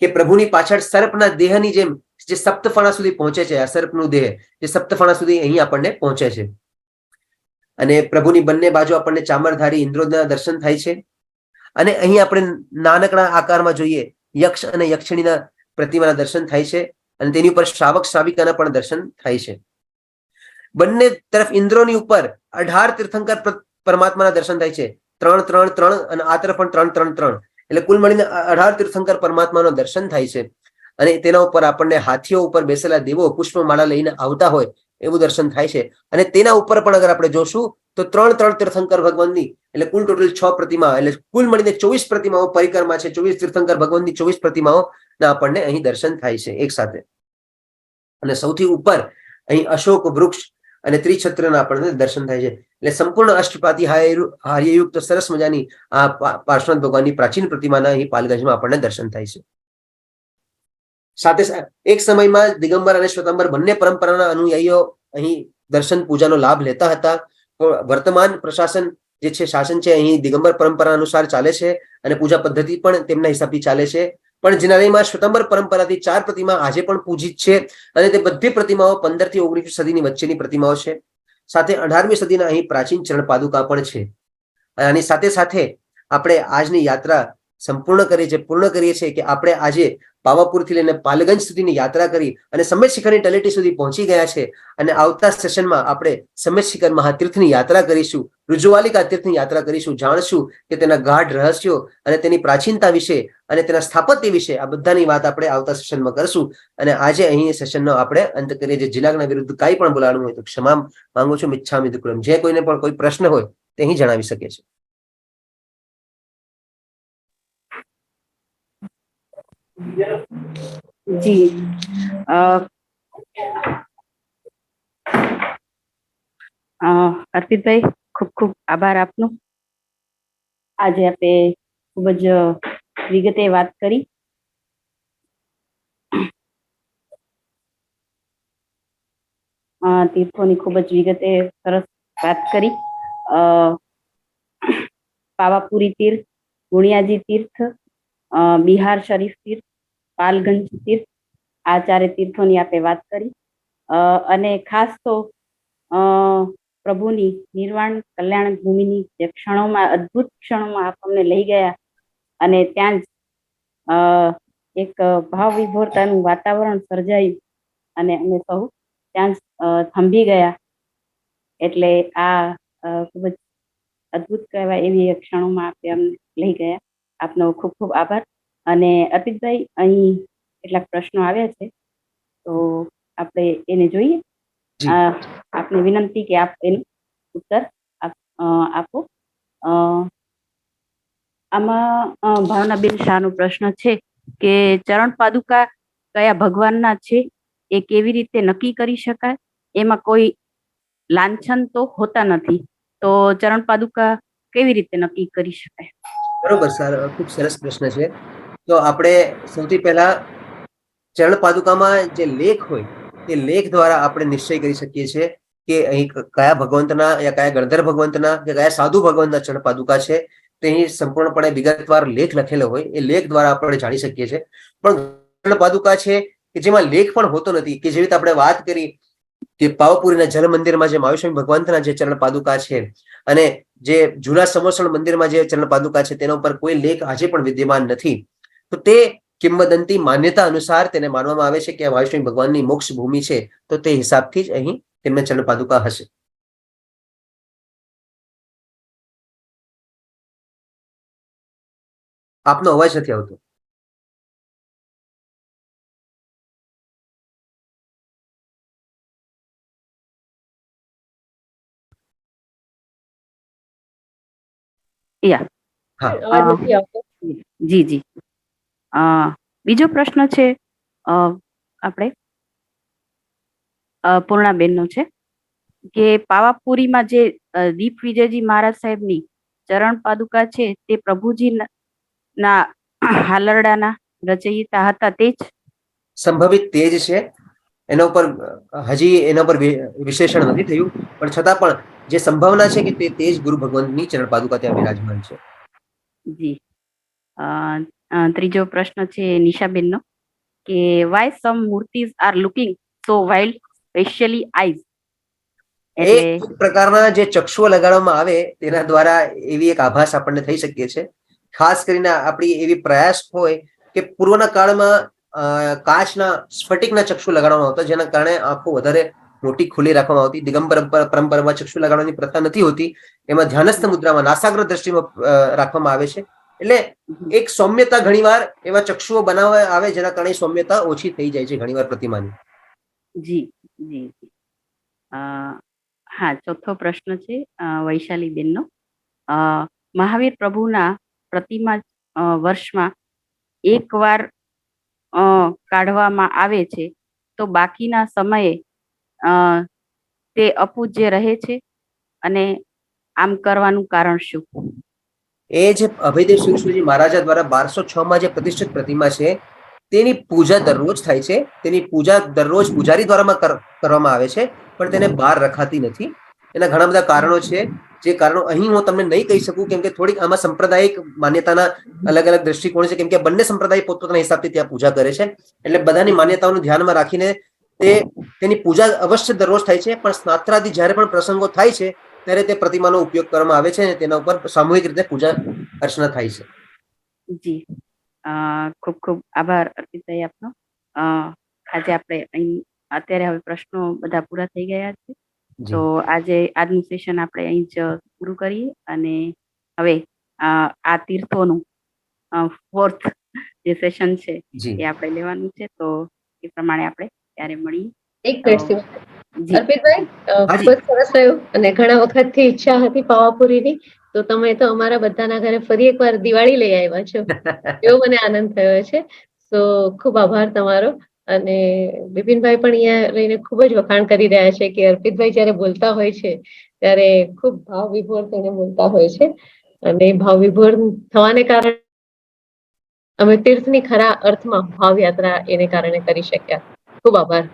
કે પ્રભુની પાછળ સર્પના દેહની જેમ જે સપ્તફણા સુધી પહોંચે છે. આ સર્પનું દેહ જે સપ્તફણા સુધી અહીં આપણને પહોંચે છે અને પ્રભુની બંને બાજુ આપણને ચામરધારી ઇન્દ્રોદના દર્શન થાય છે. અને અહીં આપણે નાનકડા આકારમાં જોઈએ યક્ષ અને યક્ષિણીના પ્રતિમાના દર્શન થાય છે અને તેની ઉપર શ્રાવક શ્રાવિકાના પણ દર્શન થાય છે. બંને તરફ ઇન્દ્રોની ઉપર 18 તીર્થંકર પરમાત્માના દર્શન થાય છે. 3 3 3 અને આ તરફ પણ 3 3 3 એટલે કુલ મળીને 18 તીર્થંકર પરમાત્માનો દર્શન થાય છે. અને તેના ઉપર આપણને હાથીઓ ઉપર બેસેલા દેવો પુષ્પમાળા લઈને આવતા હોય એવું દર્શન થાય છે. અને તેના ઉપર પણ અગર આપણે જોશું તો ત્રણ તીર્થંકર ભગવાનની એટલે કુલ ટોટલ 6 પ્રતિમા એટલે કુલ મળીને 24 પ્રતિમાઓ પરિક્રમા છે. 24 તીર્થંકર ભગવાનની 24 પ્રતિમાઓ આપણને અહીં દર્શન થાય છે એક સાથે. અને સૌથી ઉપર અહીં અશોક વૃક્ષ અને ત્રિછત્રના આપણને દર્શન થાય છે. એટલે સંપૂર્ણ અષ્ટપાતી હાર્યયુક્ત સરસ મજાની આ પાર્શ્વનાથ ભગવાનની પ્રાચીન પ્રતિમાના અહીં પાલગંજમાં આપણને દર્શન થાય છે. સાથે એક સમયમાં દિગંબર અને શ્વેતાંબર બંને પરંપરાના અનુયાયીઓ અહીં દર્શન પૂજાનો લાભ લેતા હતા. વર્તમાન પ્રશાસન જે છે શાસન છે અહીં દિગંબર પરંપરા અનુસાર ચાલે છે અને પૂજા પદ્ધતિ પણ તેમના હિસાબથી ચાલે છે. પણ જિનાલયમાં શ્વેતાંબર પરંપરાથી 4 પ્રતિમા આજે પણ પૂજિત છે અને તે બધી પ્રતિમાઓ 15 થી 19મી સદીની વચ્ચેની પ્રતિમાઓ છે. સાથે 18મી સદીના અહીં પ્રાચીન ચરણ પાદુકા પણ છે. આની સાથે સાથે આપણે આજની યાત્રા સંપૂર્ણ કરીએ છીએ પૂર્ણ કરીએ છીએ કે આપણે આજે પાવાપુરથી લઈને પાલગંજ સુધીની યાત્રા કરી અને સમેત શિખરની તળેટી સુધી પહોંચી ગયા છે. અને આવતા સેશનમાં આપણે સમેત શિખર મહાતીર્થની યાત્રા કરીશું, રુજુવાલિકા તીર્થની યાત્રા કરીશું, જાણશું કે તેના ગાઢ રહસ્યો અને તેની પ્રાચીનતા વિશે અને તેના સ્થાપત્ય વિશે આ બધાની વાત આપણે આવતા સેશનમાં કરશું. અને આજે અહીં સેશનનો આપણે અંત કરીએ. જે જિલ્લાના વિરુદ્ધ કાંઈ પણ બોલાવવાનું હોય તો ક્ષમા માંગુ છું. મિચ્છામિ દુક્કડમ. જે કોઈને પણ કોઈ પ્રશ્ન હોય તે અહીં જણાવી શકે છે. જી અર્પિતભાઈ, ખૂબ ખૂબ આભાર આપનો. આજે આપણે ખૂબ જ વિગતે વાત કરી. તીર્થોની ખૂબ જ વિગતે સરસ વાત કરી. પાવાપુરી તીર્થ, ગુણિયાજી તીર્થ, બિહાર શરીફ તીર્થ, પાલગંજ તીર્થ, આ 4 તીર્થોની આપણે વાત કરી. અને ખાસ તો પ્રભુની નિર્વાણ કલ્યાણ ભૂમિની જે ક્ષણોમાં અદ્ભુત ક્ષણોમાં આપણને લઈ ગયા અને ત્યાં જ એક ભાવ વિભોરતાનું વાતાવરણ સર્જાયું અને અમે સૌ ત્યાં જ થંભી ગયા. એટલે આ ખૂબ જ અદ્ભુત કહેવાય એવી ક્ષણોમાં આપણે અમને લઈ ગયા. આપનો ખૂબ ખૂબ આભાર. અને અર્પિતભાઈ, અહીં કેટલાક પ્રશ્નો આવ્યા છે તો આપણે એને જોઈએ. આપને વિનંતી કે આપ એનો ઉત્તર આપો. આમાં ભાવનાબેન શાહનો પ્રશ્ન છે કે ચરણ પાદુકા કયા ભગવાનના છે એ કેવી રીતે નક્કી કરી શકાય? એમાં કોઈ લાંછન તો હોતા નથી, તો ચરણ પાદુકા કેવી રીતે નક્કી કરી શકાય? બરોબર સર, ખૂબ સરસ પ્રશ્ન છે. તો આપણે સૌથી પહેલા ચરણ પાદુકામાં જે લેખ હોય તે લેખ દ્વારા આપણે નિશ્ચય કરી શકીએ છીએ કે અહીં કયા ભગવંતના યા કયા ગણધર ભગવંતના કે કયા સાધુ ભગવંતના ચરણ પાદુકા છે. તે અહીં સંપૂર્ણપણે વિગતવાર લેખ લખેલો હોય એ લેખ દ્વારા આપણે જાણી શકીએ છીએ. પણ ચરણ પાદુકા છે કે જેમાં લેખ પણ હોતો નથી, કે જેવી રીતે આપણે વાત કરી કે પાવાપુરીના જલ મંદિરમાં જે મહાવીર ભગવંતના જે ચરણ પાદુકા છે અને જે જૂના સમોસણ મંદિરમાં જે ચરણ પાદુકા છે તેના ઉપર કોઈ લેખ આજે પણ વિદ્યમાન નથી. તો તે કિંવદંતી માન્યતા અનુસાર તેને માનવામાં આવે છે કે મહાવીર ભગવાનની મોક્ષ ભૂમિ છે. તો તે હિસાબથી જ અહીં તેમને ચરણ પાદુકા હશે. આપનો અવાજ નથી આવતો. જી જી. બીજો પ્રશ્ન છે આપણે પૂર્ણાબેનનો છે કે પાવાપુરીમાં જે દીપ વિજયજી મહારાજ સાહેબની ચરણ પાદુકા છે તે પ્રભુજી ના હાલરડાના રચયિતા હતા તે જ? સંભવિત તે જ છે. એના ઉપર હજી એના પર વિશ્લેષણ નથી થયું, પણ છતાં પણ જે સંભાવના છે કે તે તેજ ગુરુ ભગવંતની ચરણ પાદુકા ત્યાં વિરાજમાન છે. જી. ત્રીજો પ્રશ્ન છે નિશાબેનનો કે વાય સમ મૂર્તિઝ are looking so wild specially eyes? એક પ્રકારના જે ચક્ષુઓ લગાડવામાં આવે તેના દ્વારા એવી એક આભાસ આપણને થઈ શકીએ છે. ખાસ કરીને આપણી એવી પ્રયાસ હોય કે પૂર્વના કાળમાં કાચના સ્ફટિકના ચક્ષુ લગાડવામાં આવતા, જેના કારણે આંખો વધારે મોટી ખુલ્લી રાખવામાં આવતી. દિગંબર પરંપરામાં ચક્ષુ લગાડવાની પ્રથા નથી હોતી. એમાં ધ્યાનસ્થ મુદ્રામાં નાસાગ્ર દ્રષ્ટિમાં રાખવામાં આવે છે. એટલે એક સૌમ્યતા ઘણીવાર એવા ચક્ષુઓ બનાવવા આવે જેના કારણે સૌમ્યતા ઓછી થઈ જાય છે ઘણીવાર પ્રતિમાની. જી જી. હા, ચોથો પ્રશ્ન છે વૈશાલીબેનનો. મહાવીર પ્રભુના પ્રતિમા વર્ષમાં એકવાર કાઢવામાં આવે છે, તો બાકીના સમયે અ, તે અપૂજ્ય રહે છે, અને આમ કરવાનું કારણ શું? એ જે અભયદેવ સુરશ્રીજી મહારાજા દ્વારા 1206 માં જે પ્રતિષ્ઠિત પ્રતિમા છે તેની પૂજા દરરોજ થાય છે. તેની પૂજા દરરોજ પૂજારી દ્વારા કરવામાં આવે છે, પણ તેને બહાર રખાતી નથી. એના ઘણા બધા કારણો છે, જે કારણો અહીં હું તમને નહીં કહી શકું, કેમ કે થોડીક આમાં સાંપ્રદાયિક માન્યતાના અલગ અલગ દ્રષ્ટિકોણ છે, કેમ કે બંને સંપ્રદાય પોતપોતાના હિસાબથી ત્યાં પૂજા કરે છે. એટલે બધાની માન્યતાઓને ધ્યાનમાં રાખીને તેની પૂજા અવશ્ય દરરોજ થાય છે, પણ સ્નાત્રાદિ જ્યારે પણ પ્રસંગો થાય છે ત્યારે તે પ્રતિમાનો ઉપયોગ કરવામાં આવે છે અને તેના ઉપર સામૂહિક રીતે પૂજા અર્ચના થાય છે. જી, ખૂબ ખૂબ આભાર અર્પિતભાઈ આપનો. આજે આપણે અહીં અત્યારે હવે પ્રશ્નો બધા પૂરા થઈ ગયા છે, તો આજનું સેશન આપણે અહીં જ પૂરું કરીએ. અને હવે આ તીર્થોનું ફોર્થ જે સેશન છે એ આપણે લેવાનું છે, તો એ પ્રમાણે આપણે ત્યારે મળીએ. એક મિનિટ જી. અર્પિતભાઈ, ખૂબ જ સરસ રહ્યું, અને ઘણા વખતથી ઈચ્છા હતી પાવાપુરીની, તો તમે તો અમારા બધાના ઘરે ફરી એકવાર દિવાળી લઈ આવ્યા છો, એવો મને આનંદ થયો છે. તો ખૂબ આભાર તમારો. અને બિપિનભાઈ પણ અહીંયા રહીને ખૂબ જ વખાણ કરી રહ્યા છે કે અર્પિતભાઈ જયારે બોલતા હોય છે ત્યારે ખૂબ ભાવ વિભોર થઈને બોલતા હોય છે, અને ભાવ વિભોર થવાને કારણે અમે તીર્થની ખરા અર્થમાં ભાવ યાત્રા એને કારણે કરી શક્યા. ખૂબ આભાર.